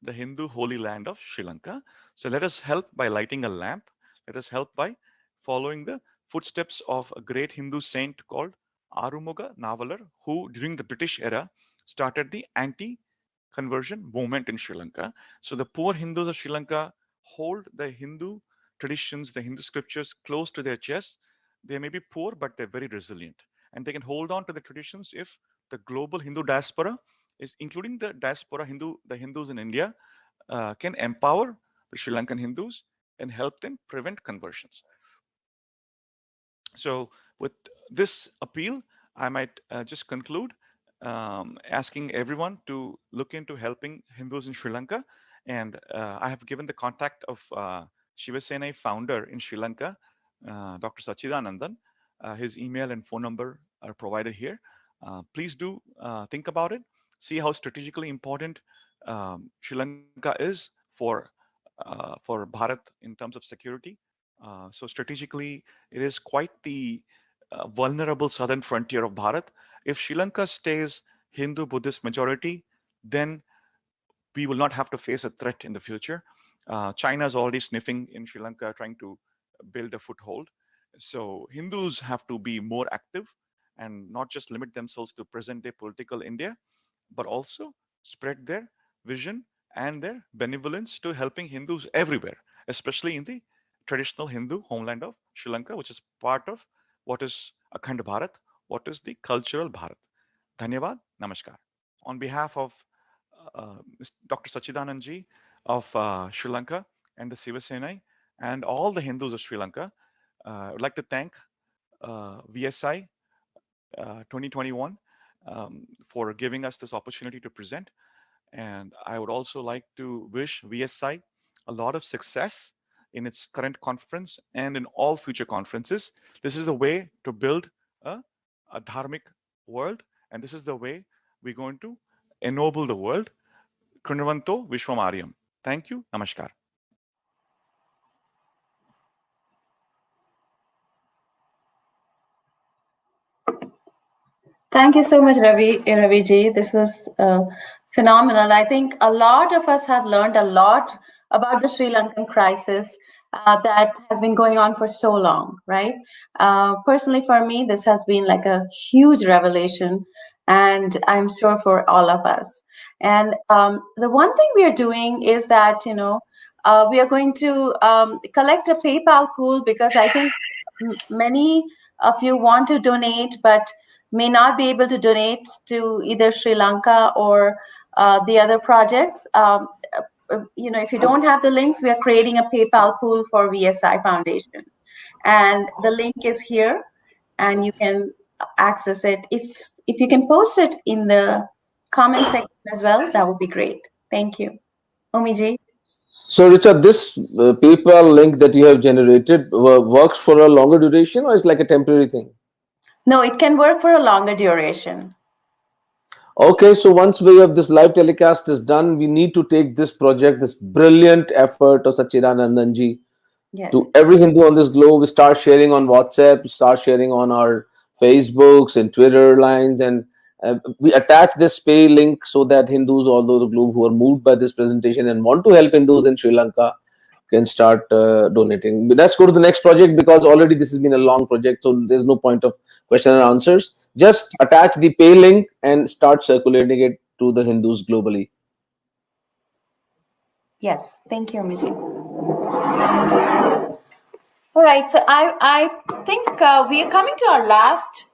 the Hindu holy land of Sri Lanka. So let us help by lighting a lamp. Let us help by following the footsteps of a great Hindu saint called Arumuga Navalar, who during the British era started the anti-conversion movement in Sri Lanka. So the poor Hindus of Sri Lanka hold the Hindu traditions, the Hindu scriptures close to their chest. They may be poor, but they're very resilient. And they can hold on to the traditions if the global Hindu diaspora is including the Hindus in India, can empower the Sri Lankan Hindus and help them prevent conversions. So with this appeal, I might just conclude, asking everyone to look into helping Hindus in Sri Lanka. And I have given the contact of Shiva Sena founder in Sri Lanka, Dr. Sachidanandan. His email and phone number are provided here. Please do think about it. See how strategically important Sri Lanka is for Bharat in terms of security. So strategically, it is quite the vulnerable southern frontier of Bharat. If Sri Lanka stays Hindu Buddhist majority, then we will not have to face a threat in the future. China is already sniffing in Sri Lanka, trying to build a foothold. So Hindus have to be more active and not just limit themselves to present day political India, but also spread their vision and their benevolence to helping Hindus everywhere, especially in the traditional Hindu homeland of Sri Lanka, which is part of what is Akhand Bharat, what is the cultural Bharat. Dhanyavad, namaskar. On behalf of Dr. Sachidanandji of Sri Lanka and the Shiva Sena and all the Hindus of Sri Lanka, I would like to thank VSI 2021 for giving us this opportunity to present. And I would also like to wish VSI a lot of success in its current conference and in all future conferences. This is the way to build a dharmic world, and this is the way we're going to ennoble the world. Krunvanto Vishwamaryam. Thank you. Namaskar. Thank you so much, Ravi ji. This was phenomenal. I think a lot of us have learned a lot about the Sri Lankan crisis that has been going on for so long, right? Personally, for me, this has been like a huge revelation, and I'm sure for all of us. And the one thing we are doing is that, we are going to collect a PayPal pool because I think many of you want to donate, but may not be able to donate to either Sri Lanka or the other projects. If you don't have the links, we are creating a PayPal pool for VSI Foundation, and the link is here, and you can access it. If you can post it in the comment section as well, that would be great. Thank you, Omiji. So, Richard, this PayPal link that you have generated works for a longer duration, or is like a temporary thing? No, it can work for a longer duration. Okay, so once we have this live telecast is done, we need to take this project, this brilliant effort of Sachidanandanji, Yes. to every Hindu on this globe. We start sharing on WhatsApp, start sharing on our Facebooks and Twitter lines, and we attach this pay link so that Hindus all over the globe who are moved by this presentation and want to help Hindus in Sri Lanka can start donating. But let's go to the next project, because already this has been a long project, so there's no point of question and answers. Just attach the pay link and start circulating it to the Hindus globally. Yes. Thank you, Omiji. All right, so I think we are coming to our last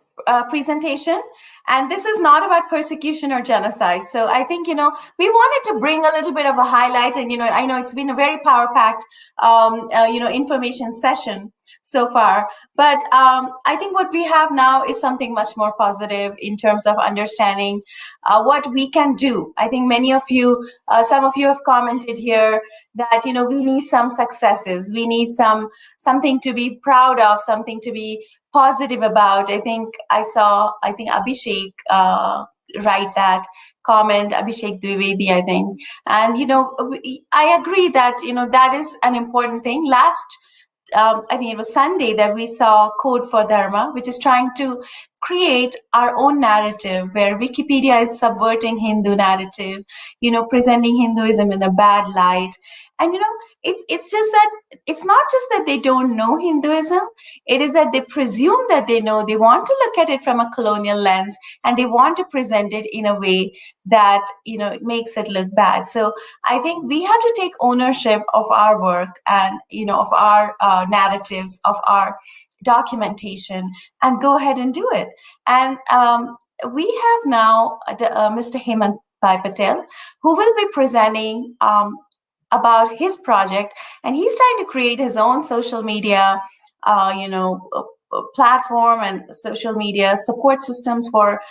presentation, and this is not about persecution or genocide. So I think, we wanted to bring a little bit of a highlight, and, I know it's been a very power-packed, information session so far, but I think what we have now is something much more positive in terms of understanding what we can do. I think many of you, some of you have commented here that, we need some successes. We need something to be proud of, something to be positive about. I think Abhishek write that comment, Abhishek Dwivedi, I think. And, I agree that, that is an important thing. I think it was Sunday that we saw Code for Dharma, which is trying to create our own narrative where Wikipedia is subverting Hindu narrative, presenting Hinduism in a bad light. And, it's just that it's not just that they don't know Hinduism, it is that they presume that they know. They want to look at it from a colonial lens, and they want to present it in a way that, makes it look bad. So I think we have to take ownership of our work and, of our narratives, of our documentation, and go ahead and do it. And we have now Mr. Hemant Bhai Patel, who will be presenting about his project, and he's trying to create his own social media, platform and social media support systems for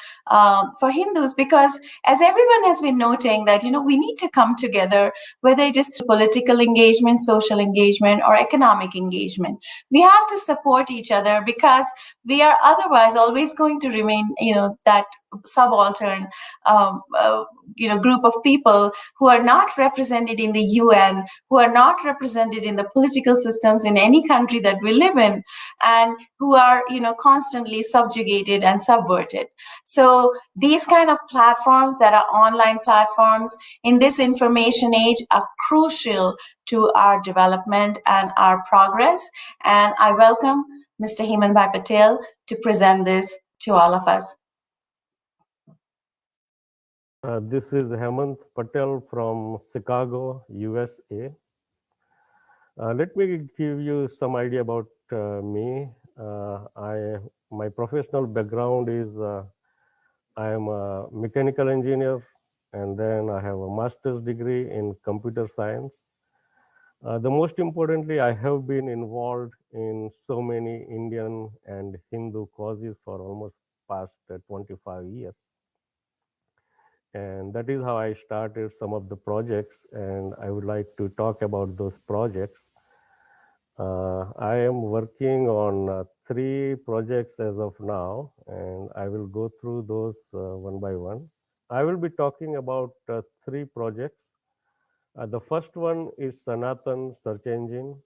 Hindus, because as everyone has been noting that, we need to come together, whether it is through political engagement, social engagement, or economic engagement. We have to support each other, because we are otherwise always going to remain, that subaltern group of people who are not represented in the UN, who are not represented in the political systems in any country that we live in, and who are, constantly subjugated and subverted. So these kind of platforms that are online platforms in this information age are crucial to our development and our progress. And I welcome Mr. Hemant Bhai Patel to present this to all of us. This is Hemant Patel from Chicago, USA. Let me give you some idea about me. My professional background is I am a mechanical engineer, and then I have a master's degree in computer science. The most importantly, I have been involved in so many Indian and Hindu causes for almost past 25 years. And that is how I started some of the projects, and I would like to talk about those projects. I am working on 3 projects as of now, and I will go through those one by one. I will be talking about 3 projects. The first one is Sanatan search engine.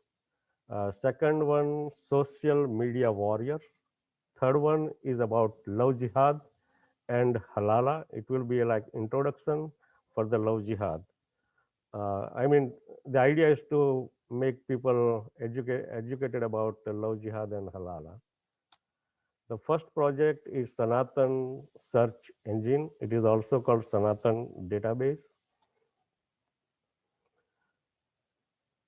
Second one, social media warrior. Third one is about love jihad. and halala. It will be like introduction for the love jihad. I mean, the idea is to make people educated about the love jihad and halala. The first project is Sanatan search engine. It is also called Sanatan database.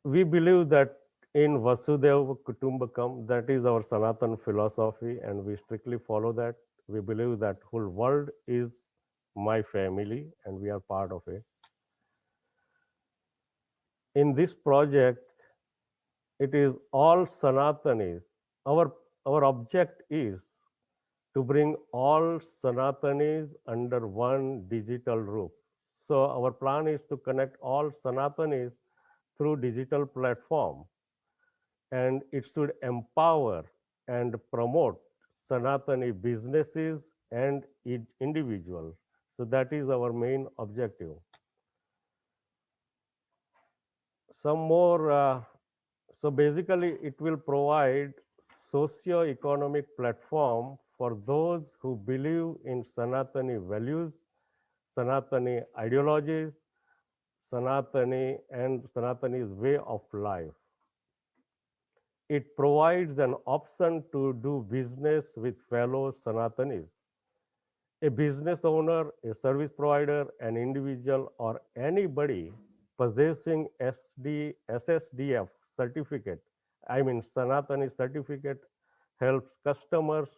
We believe that in Vasudeva Kutumbakam, that is our Sanatan philosophy, and we strictly follow that. We believe that whole world is my family, and we are part of it. In this project, it is all Sanatanis. Our object is to bring all Sanatanis under one digital roof. So our plan is to connect all Sanatanis through digital platform, and it should empower and promote Sanatani businesses and individuals. So that is our main objective. Some more, so basically it will provide socio-economic platform for those who believe in Sanatani values, Sanatani ideologies, Sanatani and Sanatani's way of life. It provides an option to do business with fellow Sanatanis. A business owner, a service provider, an individual, or anybody possessing SSDF certificate, I mean Sanatani certificate, helps customers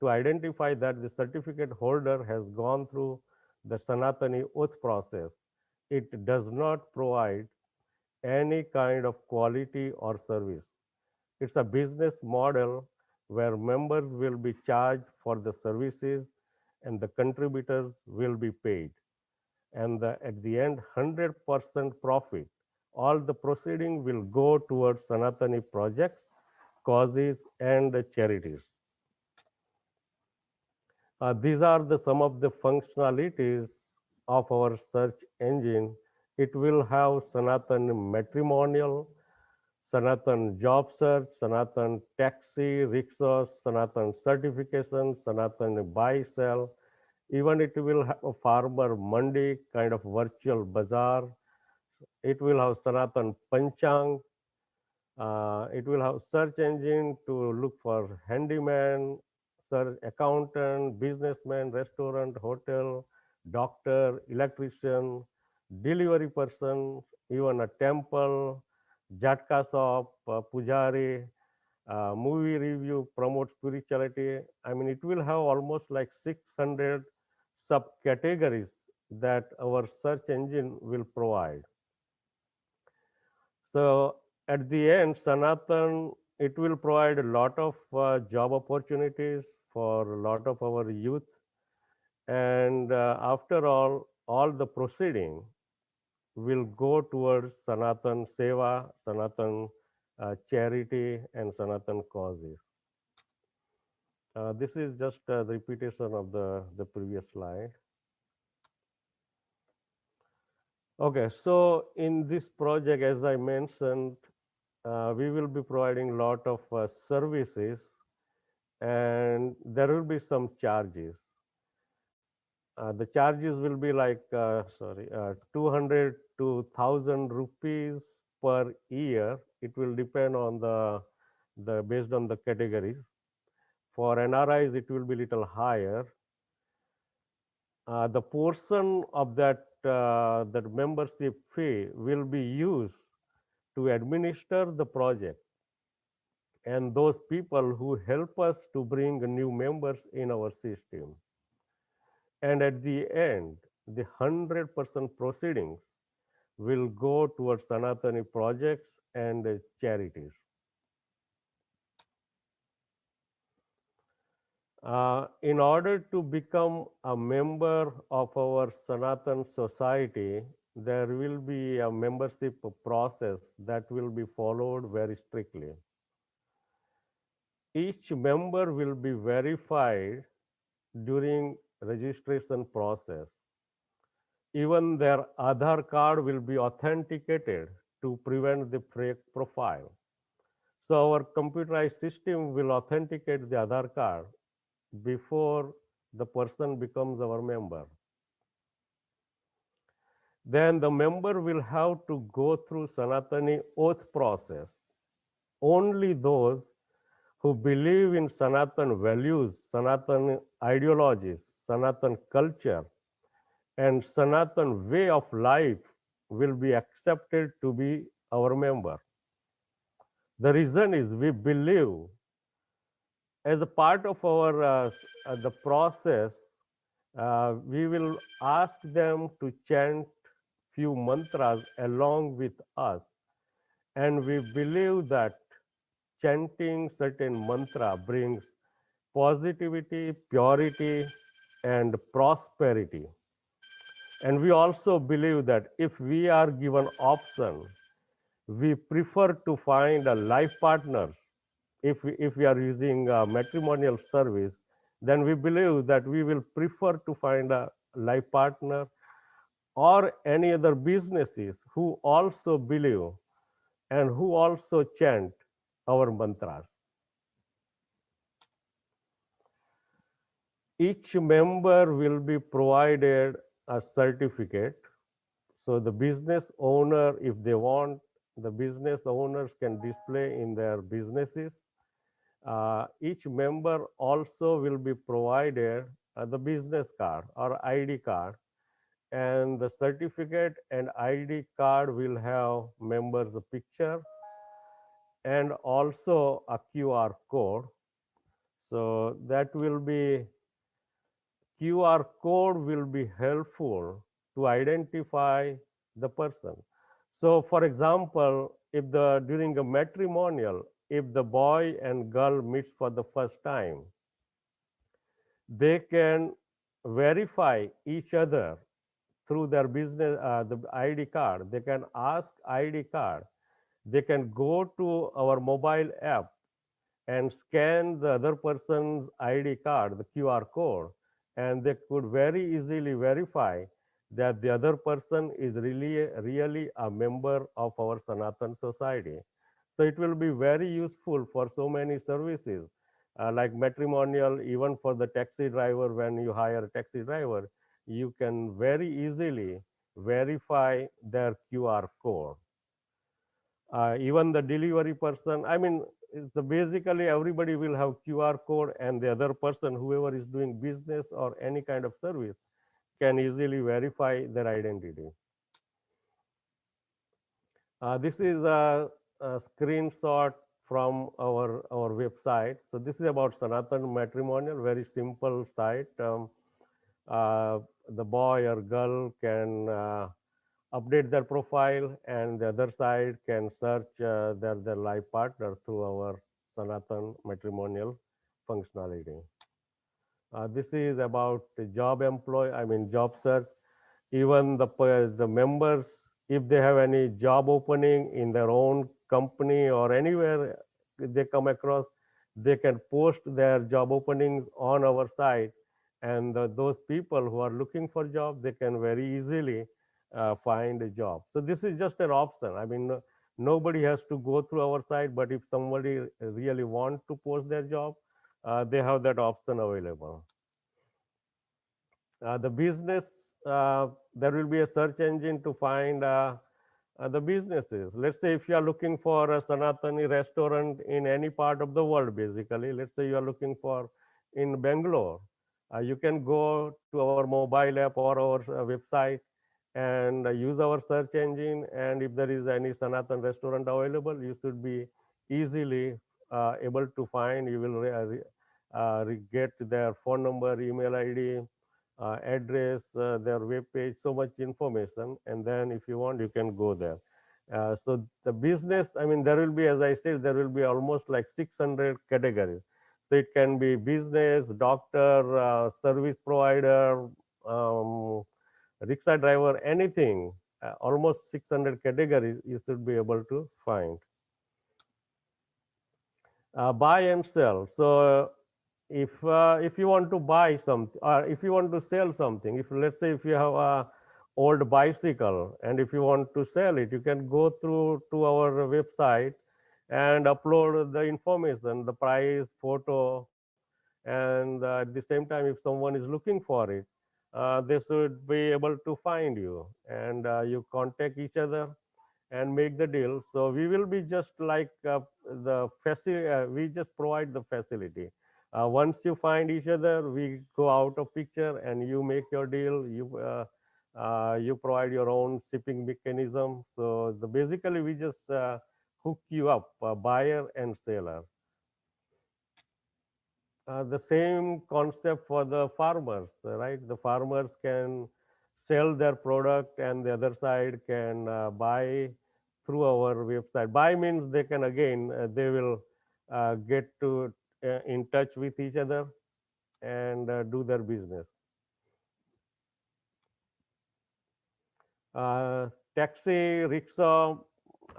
to identify that the certificate holder has gone through the Sanatani oath process. It does not provide any kind of quality or service. It's a business model where members will be charged for the services and the contributors will be paid. And at the end, 100% profit. All the proceeding will go towards Sanatani projects, causes, and charities. These are some of the functionalities of our search engine. It will have Sanatan matrimonial, Sanatan job search, Sanatan taxi, rickshaws, Sanatan certification, Sanatan buy sell. Even it will have a farmer mandi kind of virtual bazaar. It will have Sanatan Panchang. It will have search engine to look for handyman, search accountant, businessman, restaurant, hotel, doctor, electrician, delivery person, even a temple, Jatka shop, pujari, movie review, promote spirituality. I mean, it will have almost like 600 subcategories that our search engine will provide. So at the end, Sanatan, it will provide a lot of job opportunities for a lot of our youth. And after all the proceeding will go towards Sanatan Seva, Sanatan charity, and Sanatan causes. This is just the repetition of the previous slide. Okay, so in this project, as I mentioned, we will be providing a lot of services and there will be some charges. The charges will be like, 200 to 1,000 rupees per year. It will depend on based on the categories. For NRIs, it will be little higher. The portion of that membership fee will be used to administer the project and those people who help us to bring new members in our system. And at the end, the 100% proceedings will go towards Sanatani projects and charities. In order to become a member of our Sanatan society, there will be a membership process that will be followed very strictly. Each member will be verified during registration process. Even their Aadhaar card will be authenticated to prevent the fake profile. So our computerized system will authenticate the Aadhaar card before the person becomes our member. Then the member will have to go through Sanatani oath process. Only those who believe in Sanatan values, Sanatan ideologies, Sanatan culture, and Sanatan way of life will be accepted to be our member. The reason is we believe as a part of our the process, we will ask them to chant few mantras along with us, and we believe that chanting certain mantra brings positivity, purity, and prosperity. And we also believe that if we are given option, we prefer to find a life partner. If we are using a matrimonial service, then we believe that we will prefer to find a life partner or any other businesses who also believe and who also chant our mantras. Each member will be provided a certificate. So the business owner, if they want, the business owners can display in their businesses. Each member also will be provided the business card or ID card, and the certificate and ID card will have members' picture and also a QR code. So that will be QR code will be helpful to identify the person. So for example, if the during a matrimonial, if the boy and girl meets for the first time, they can verify each other through their business the ID card. They can ask ID card. They can go to our mobile app and scan the other person's ID card, the QR code, and they could very easily verify that the other person is really a member of our Sanatan society. So it will be very useful for so many services like matrimonial, even for the taxi driver. When you hire a taxi driver, you can very easily verify their QR code. Even the delivery person, I mean, basically everybody will have QR code, and the other person, whoever is doing business or any kind of service, can easily verify their identity. This is a screenshot from our website. So this is about Sanatan matrimonial, very simple site. The boy or girl can update their profile, and the other side can search their life partner through our Sanatan matrimonial functionality. This is about the job search. Even the members, if they have any job opening in their own company or anywhere they come across, they can post their job openings on our site, and those people who are looking for job, they can very easily find a job. So this is just an option. I mean, nobody has to go through our site, but if somebody really want to post their job, they have that option available. The business, there will be a search engine to find the businesses. Let's say if you are looking for a Sanatani restaurant in any part of the world, basically, let's say you are looking for in Bangalore, you can go to our mobile app or our website and use our search engine. And if there is any Sanatan restaurant available, you should be easily able to find. You will get their phone number, email ID, address, their web page, so much information. And then if you want, you can go there. So the business, I mean, there will be, as I said, there will be almost like 600 categories. So it can be business, doctor, service provider, rickshaw driver, anything, almost 600 categories you should be able to find. Buy and sell. So if you want to buy something, or if you want to sell something, if let's say if you have a old bicycle and if you want to sell it, you can go through to our website and upload the information, the price, photo, and and at the same time, if someone is looking for it, they should be able to find you, and you contact each other and make the deal. So we will be just like the facility. We just provide the facility. Once you find each other, we go out of picture, and you make your deal. You provide your own shipping mechanism. So basically, we just hook you up, buyer and seller. The same concept for the farmers, right? The farmers can sell their product, and the other side can buy through our website. Buy means they can again, they will get to in touch with each other and do their business. Taxi, rickshaw.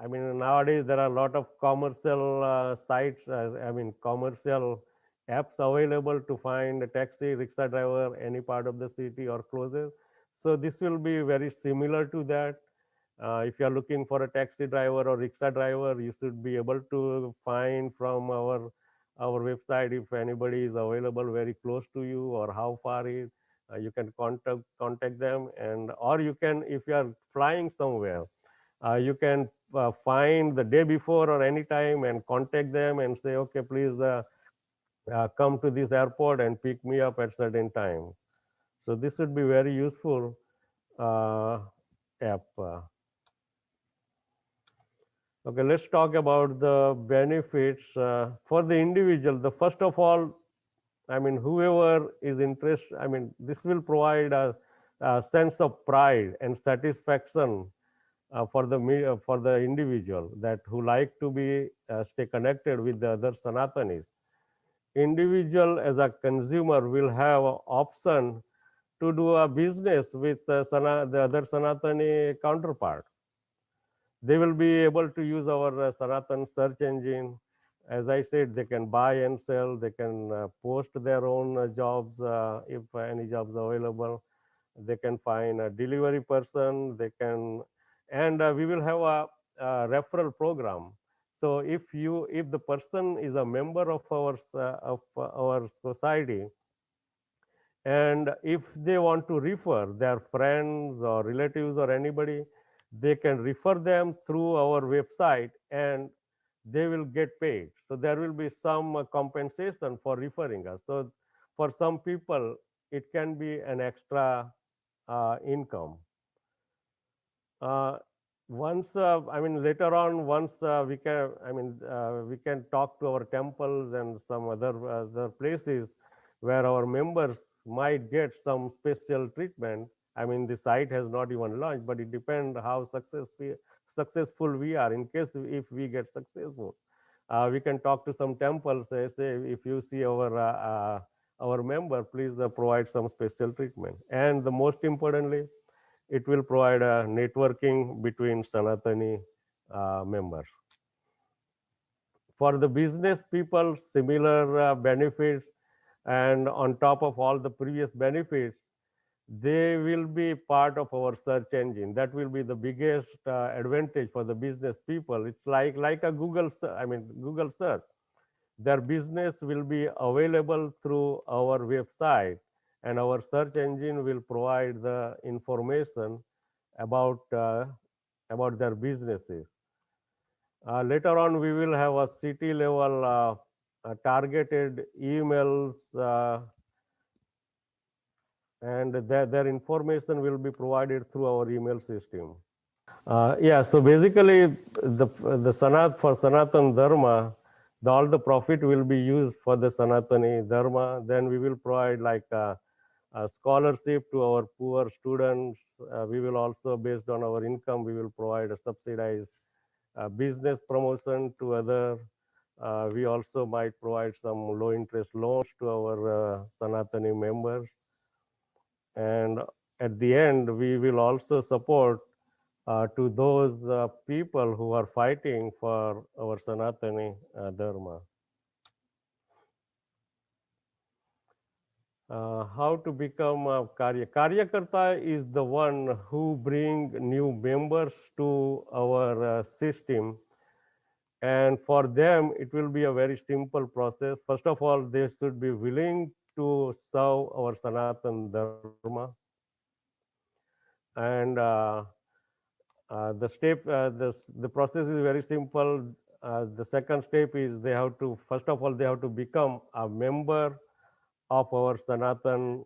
I mean, nowadays there are a lot of commercial sites. I mean, commercial apps available to find a taxi, rickshaw driver any part of the city or closest. So this will be very similar to that. If you are looking for a taxi driver or rickshaw driver, you should be able to find from our website if anybody is available very close to you or how far is. You can contact them, and or you can, if you are flying somewhere, you can find the day before or any time and contact them and say, okay, please come to this airport and pick me up at certain time. So this would be very useful app. Okay, let's talk about the benefits for the individual. The first of all, I mean, whoever is interested, I mean, this will provide a sense of pride and satisfaction for the individual that who like to be stay connected with the other Sanatanis. Individual as a consumer will have an option to do a business with the other Sanatani counterpart. They will be able to use our Sanatan search engine. As I said, they can buy and sell. They can post their own jobs if any jobs available. They can find a delivery person. They can, and we will have a referral program. So if the person is a member of our society, and if they want to refer their friends or relatives or anybody, they can refer them through our website and they will get paid. So there will be some compensation for referring us. So for some people, it can be an extra income. Uh, I mean, later on, once we can talk to our temples and some other places where our members might get some special treatment. I mean, the site has not even launched, but it depends how successful we are. In case if we get successful, we can talk to some temples. Say if you see our member, please provide some special treatment. And the most importantly, it will provide a networking between Sanatani members. For the business people, similar benefits, and on top of all the previous benefits, they will be part of our search engine. That will be the biggest advantage for the business people. It's like a Google search. Their business will be available through our website, and our search engine will provide the information about their businesses. Later on, we will have a city level targeted emails, and their information will be provided through our email system. Yeah, so basically, for Sanatan Dharma, all the profit will be used for the Sanatani Dharma. Then we will provide like a scholarship to our poor students. We will also, based on our income, we will provide a subsidized business promotion to other. We also might provide some low interest loans to our Sanatani members. And at the end, we will also support to those people who are fighting for our Sanatani Dharma. How to become a Karyakarta is the one who bring new members to our system. And for them, it will be a very simple process. First of all, they should be willing to serve our Sanatan Dharma. And the process is very simple. The second step is they have to, first of all, they have to become a member of our Sanatan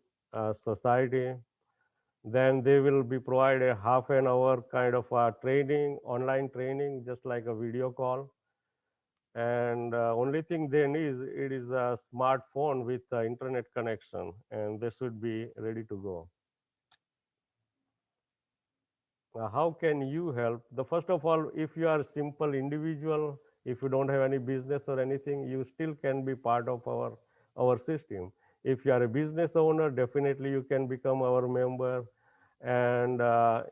society. Then they will be provided a half an hour kind of training, online training, just like a video call. And only thing they need it is a smartphone with internet connection, and they should be ready to go. How can you help? The first of all, if you are a simple individual, if you don't have any business or anything, you still can be part of our system. If you are a business owner, definitely you can become our member, and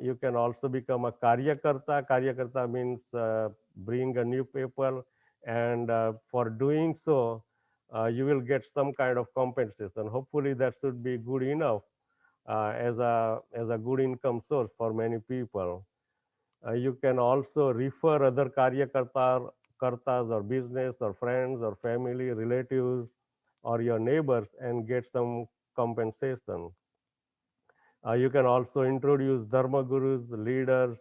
you can also become a karyakarta. Karyakarta means bring a new people, and for doing so, you will get some kind of compensation. Hopefully, that should be good enough as a good income source for many people. You can also refer other kartas or business or friends or family, relatives, or your neighbors and get some compensation. You can also introduce Dharma gurus, leaders,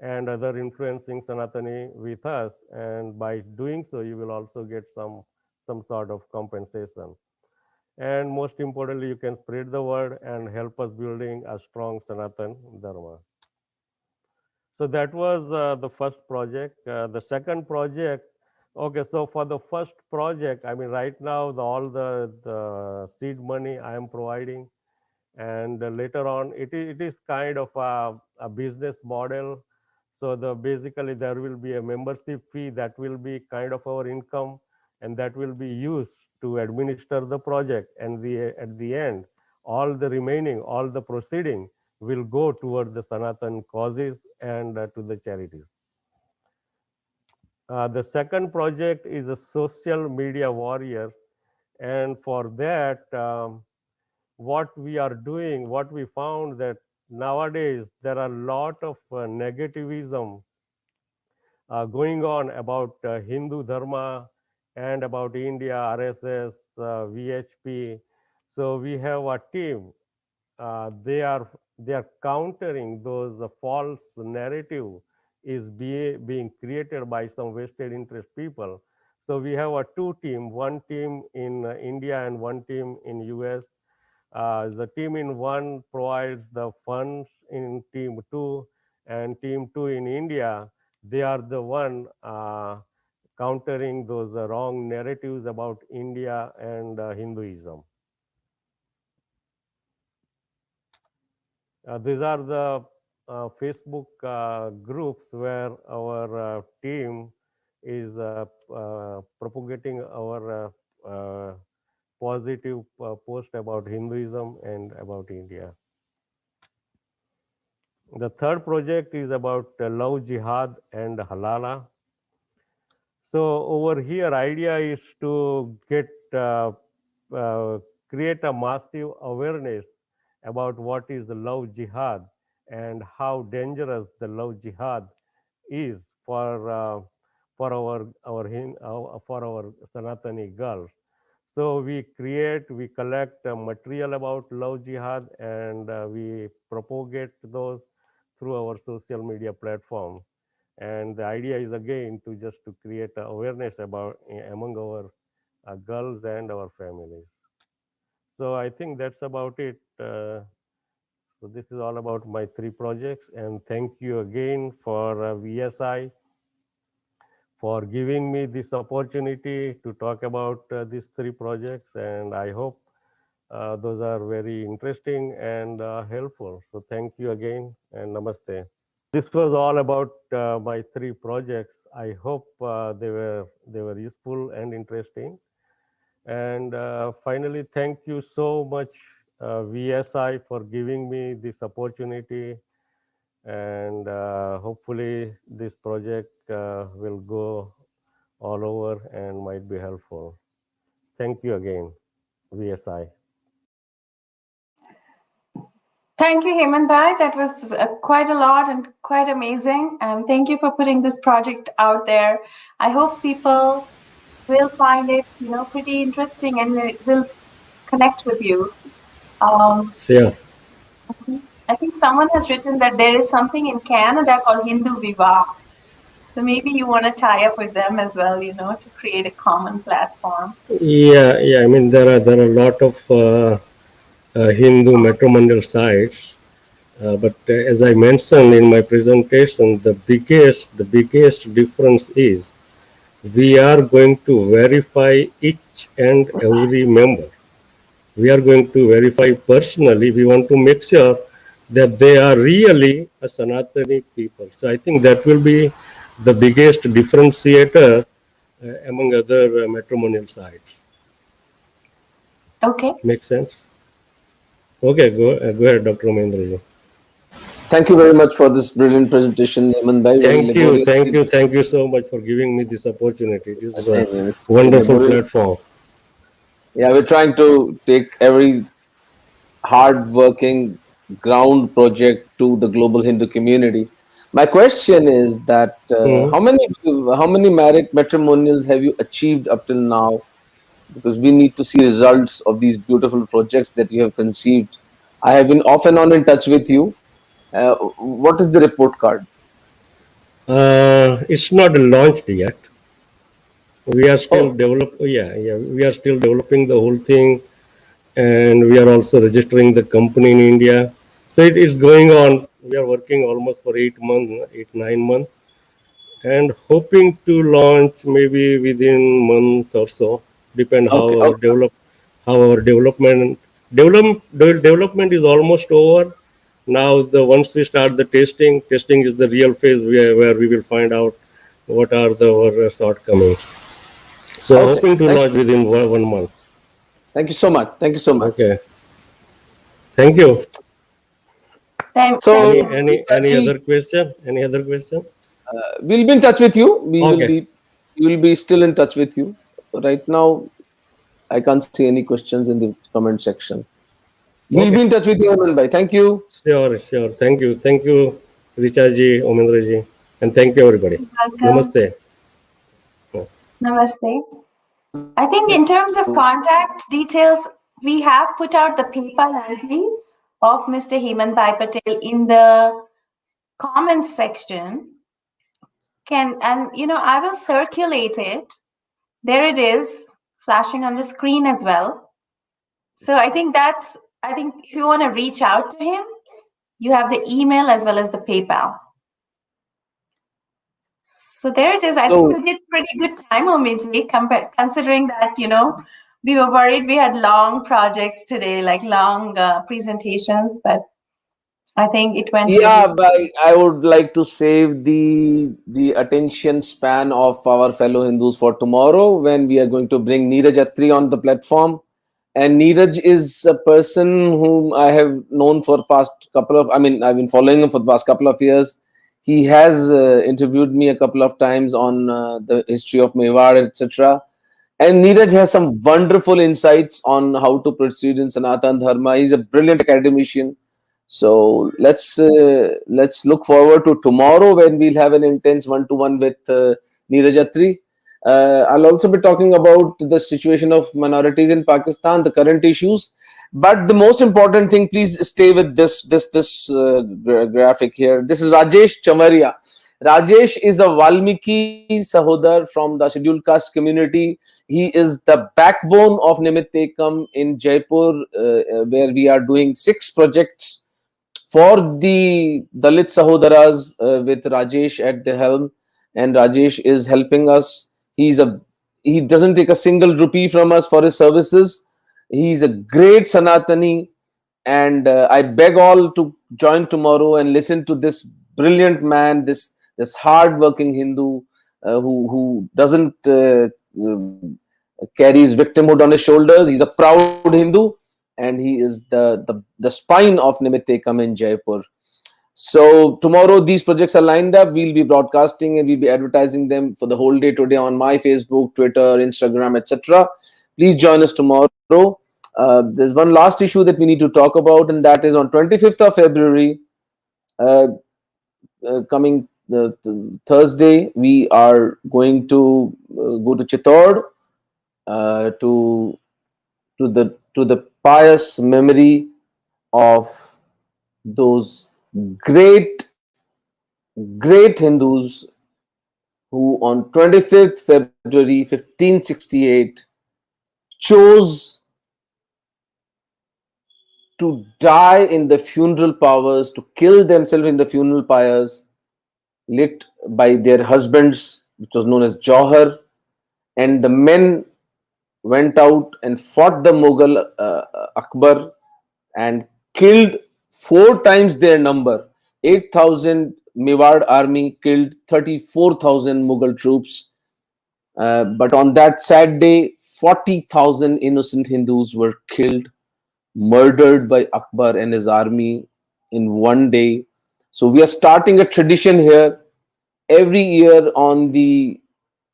and other influencing Sanatani with us. And by doing so, you will also get some sort of compensation. And most importantly, you can spread the word and help us building a strong Sanatan Dharma. So that was the first project. The second project, okay, so for the first project, I mean, right now, all the seed money I am providing, and later on, it is kind of a business model. So basically there will be a membership fee that will be kind of our income, and that will be used to administer the project. And at the end, all the proceeding will go toward the Sanatan causes and to the charities. The second project is a social media warriors, and for that, what we are doing, what we found that nowadays there are a lot of negativism going on about Hindu Dharma and about India, RSS, VHP. So we have a team. They are countering those false narrative is being created by some vested interest people. So we have a two team, one team in India and one team in US. The team in one provides the funds in team two, and team two in India, they are the one countering those wrong narratives about India and Hinduism. These are the Facebook groups where our team is propagating our positive post about Hinduism and about India. The third project is about love jihad and halala. So over here, idea is to get uh, create a massive awareness about what is the love jihad and how dangerous the love jihad is for our Sanatani girls. So we collect material about love jihad, and we propagate those through our social media platform. And the idea is again to just to create awareness about among our girls and our families. So I think that's about it. So this is all about my three projects, and thank you again for VSI for giving me this opportunity to talk about these three projects, and I hope those are very interesting and helpful. So thank you again, and namaste. This was all about my three projects. I hope they were useful and interesting. And finally, thank you so much, VSI, for giving me this opportunity. And hopefully, this project will go all over and might be helpful. Thank you again, VSI. Thank you, Hemant Bhai. That was quite a lot and quite amazing. And thank you for putting this project out there. I hope people will find it, pretty interesting and it will connect with you. Um, Yeah. I think someone has written that there is something in Canada called Hindu Vivah. So maybe you want to tie up with them as well, to create a common platform. Yeah, yeah. I mean, there are a lot of Hindu matrimonial sites, but as I mentioned in my presentation, the biggest difference is we are going to verify each and every member. We are going to verify personally. We want to make sure that they are really a Sanatani people. So I think that will be the biggest differentiator among other matrimonial sites. Okay. Make sense? Okay, go ahead, Dr. Mahendraji. Thank you very much for this brilliant presentation, Hemant Bhai. Very Thank you, laborious. thank you, thank you so much for giving me this opportunity. It is a It's wonderful laborious. platform. Yeah, we're trying to take every hard-working ground project to the global Hindu community. My question is that Mhm. how many marriage matrimonials have you achieved up till now? Because we need to see results of these beautiful projects that you have conceived. I have been off and on in touch with you. What is the report card? It's not launched yet. We are still Oh, yeah, we are still developing the whole thing, and we are also registering the company in India. So it is going on. We are working almost for 8 months, 8 9 months, and hoping to launch maybe within month or so. Depend okay, okay. how our development is almost over. Now the once we start the testing is the real phase where we will find out what are our shortcomings. So Okay. hoping to launch within 1 month. Thank you so much. Thank you so much. Okay. Thank you. Thank So, Any you. any any Richaji, other question? Any other question? we'll be in touch with you. Okay. We will be still in touch with you. Right now, I can't see any questions in the comment section. We'll be Okay. in touch with you, Anand Bhai. Thank you. Sure, sure. Thank you. Thank you, Richaji, Omendraji. And thank you everybody. You're welcome. Namaste. Namaste. I think in terms of contact details, we have put out the PayPal ID of Mr. Hemant Bhai Patel in the comments section. I will circulate it. There it is, flashing on the screen as well. So I think if you want to reach out to him, you have the email as well as the PayPal. So there it is. I think So, we did pretty good time, Omidji, considering that, we were worried we had long projects today, like long presentations, but I think it went yeah, really but I would like to save the attention span of our fellow Hindus for tomorrow when we are going to bring Neeraj Attri on the platform. And Neeraj is a person whom I have known for past couple of. I mean, I've been following him for the past couple of years. He has interviewed me a couple of times on the history of Mewar, etc. And Neeraj has some wonderful insights on how to proceed in Sanatan Dharma. He's a brilliant academician. So let's look forward to tomorrow when we'll have an intense one-to-one with Neeraj Attri. I'll also be talking about the situation of minorities in Pakistan, the current issues. But the most important thing, please stay with this graphic here. This is Rajesh Chamaria. Rajesh is a Valmiki Sahodar from the scheduled caste community. He is the backbone of Nimit Ekam in Jaipur, where we are doing 6 projects for the Dalit Sahodaras with Rajesh at the helm, and Rajesh is helping us. He doesn't take a single rupee from us for his services. He's a great Sanatani, and I beg all to join tomorrow and listen to this brilliant man, this hard-working Hindu who doesn't carry his victimhood on his shoulders. He's a proud Hindu, and he is the spine of Nimitekam in Jaipur. So tomorrow these projects are lined up. We'll be broadcasting and we'll be advertising them for the whole day today on my Facebook, Twitter, Instagram, etc. Please join us tomorrow. There's one last issue that we need to talk about, and that is on 25th of February, uh, coming Thursday, we are going to go to Chittor, to the pious memory of those great great Hindus who on 25th February 1568 chose to die in the funeral pyres, to kill themselves in the funeral pyres, lit by their husbands, which was known as Jauhar. And the men went out and fought the Mughal Akbar and killed four times their number. 8,000 Mewar army killed 34,000 Mughal troops. But on that sad day, 40,000 innocent Hindus were killed, murdered by Akbar and his army in one day. So we are starting a tradition here. Every year on the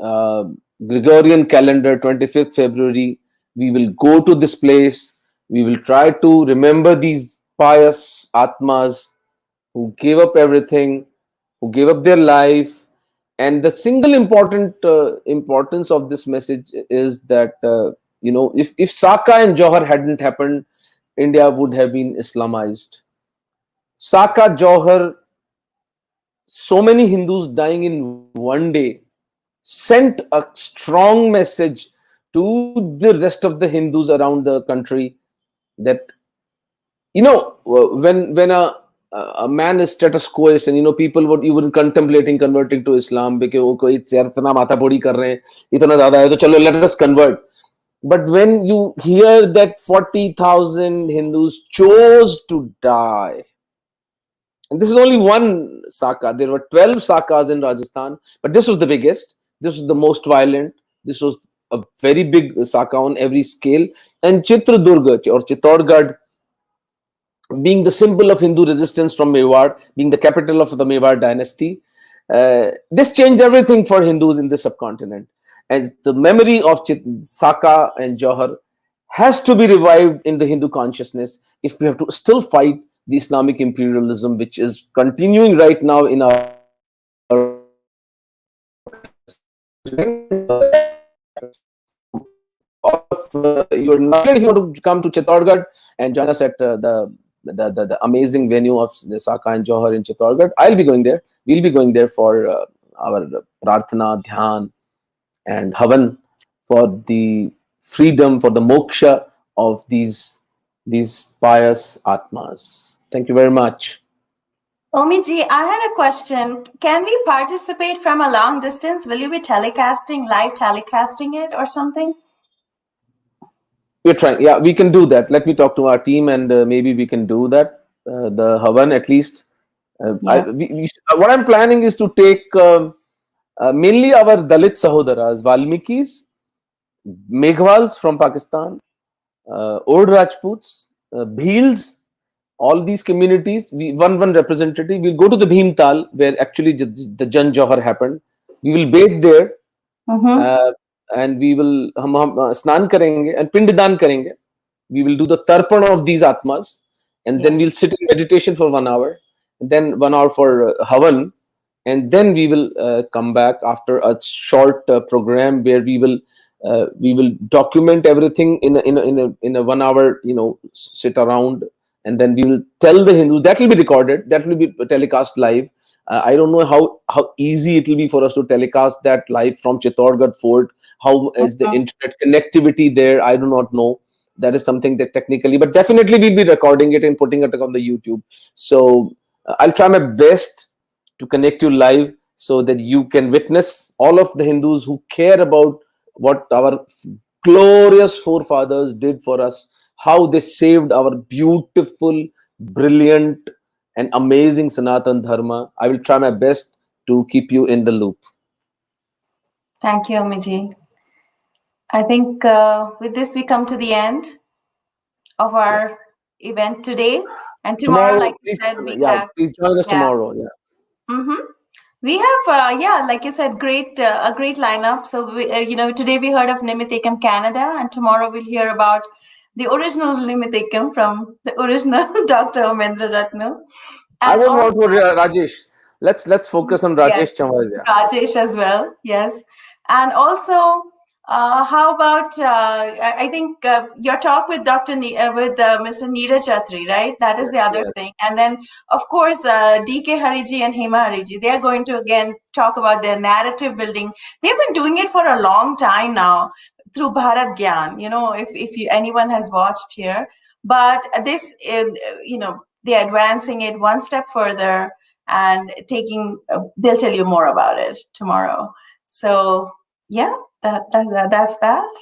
uh, Gregorian calendar, 25th February, we will go to this place. We will try to remember these pious Atmas who gave up everything, who gave up their life. And the single important importance of this message is that, if Saka and Johar hadn't happened, India would have been Islamized. Saka, Johar, so many Hindus dying in one day sent a strong message to the rest of the Hindus around the country that, when a man is status quo, and people would even contemplating converting to Islam because वो कोई इतना माथापोड़ी कर रहे हैं, इतना ज़्यादा है तो चलो let us convert. But when you hear that 40,000 Hindus chose to die, and this is only one Saka, there were 12 Sakas in Rajasthan, but this was the biggest, this was the most violent, this was a very big Saka on every scale. And Chitradurga or Chittorgarh, being the symbol of Hindu resistance from Mewar, being the capital of the Mewar dynasty, this changed everything for Hindus in the subcontinent. And the memory of Saka and Johar has to be revived in the Hindu consciousness if we have to still fight the Islamic imperialism, which is continuing right now in our. You're not if you want to come to Chittorgarh and join us at the amazing venue of Saka and Johar in Chittorgarh. I'll be going there. We'll be going there for our prarthana, dhyan, and havan for the freedom, for the moksha of these pious atmas. Thank you very much. Omiji, I had a question. Can we participate from a long distance? Will you be live telecasting it or something? We're trying. Yeah, we can do that. Let me talk to our team, and maybe we can do that. The havan at least. What I'm planning is to take mainly our Dalit Sahodaras, Valmikis, Meghwals from Pakistan, Old Rajputs, Bhils, all these communities. One representative. We'll go to the Bhimtal where actually the Jan Johar happened. We will bathe there. And we will हम स्नान करेंगे and पिंडदान करेंगे. We will do the tarpan of these atmas, and then we'll sit in meditation for 1 hour, and then 1 hour for havan, and then we will come back after a short program where we will document everything in a 1 hour, sit around, and then we will tell the Hindus. That will be recorded, that will be telecast live. I don't know how easy it will be for us to telecast that live from Chittorgarh Fort. How is the internet connectivity there? I do not know. That is something that technically, but definitely we'll be recording it and putting it on the YouTube. So I'll try my best to connect you live so that you can witness all of the Hindus who care about what our glorious forefathers did for us, how they saved our beautiful, brilliant, and amazing Sanatan Dharma. I will try my best to keep you in the loop. Thank you, Omiji. I think with this we come to the end of our event today. And tomorrow, like you said, please join us tomorrow. Yeah. We have, like you said, a great lineup. So, today we heard of Nimitekam Canada, and tomorrow we'll hear about the original Nimitikam from the original Dr. Omendra Ratnu. I And won't also, vote for Rajesh. Let's focus on yes, Rajesh Chamaria. Rajesh as well. Yes. And also, how about, I think your talk with Mr. Neeraj Chatri, right? That is the other Yes. thing. And then, of course, DK Hariji and Hema Hariji, they are going to again talk about their narrative building. They've been doing it for a long time now through Bharat Gyan, if anyone has watched here. But this, they're advancing it one step further and they'll tell you more about it tomorrow. So yeah, that's that.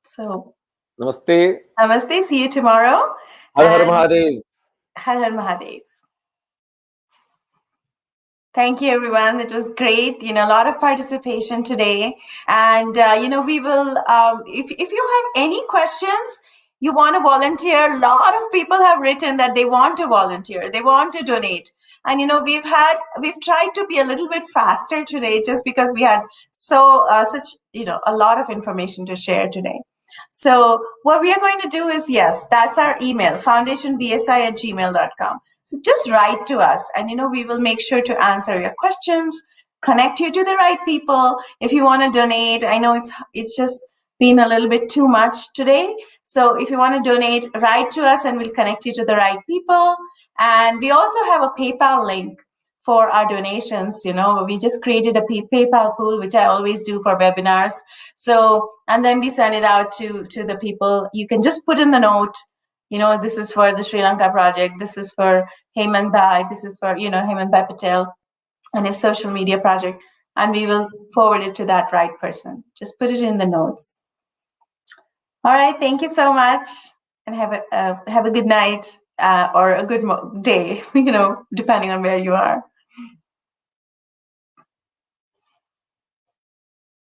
So Namaste. namaste, see you tomorrow. Har Har And Mahadev. Har Har Mahadev. Thank you, everyone. It was great. A lot of participation today. And, we will, if you have any questions, you want to volunteer, a lot of people have written that they want to volunteer, they want to donate. And, we've tried to be a little bit faster today just because we had a lot of information to share today. So what we are going to do is, yes, that's our email, foundationvsi@gmail.com. So just write to us and, we will make sure to answer your questions, connect you to the right people. If you want to donate, I know it's just been a little bit too much today. So if you want to donate, write to us and we'll connect you to the right people. And we also have a PayPal link for our donations. We just created a PayPal pool, which I always do for webinars. So, and then we send it out to the people. You can just put in the note, this is for the Sri Lanka project. This is for Hemant Bhai. This is for, Hemant Bhai Patel and his social media project. And we will forward it to that right person. Just put it in the notes. All right. Thank you so much. And have a good night or a good day, depending on where you are.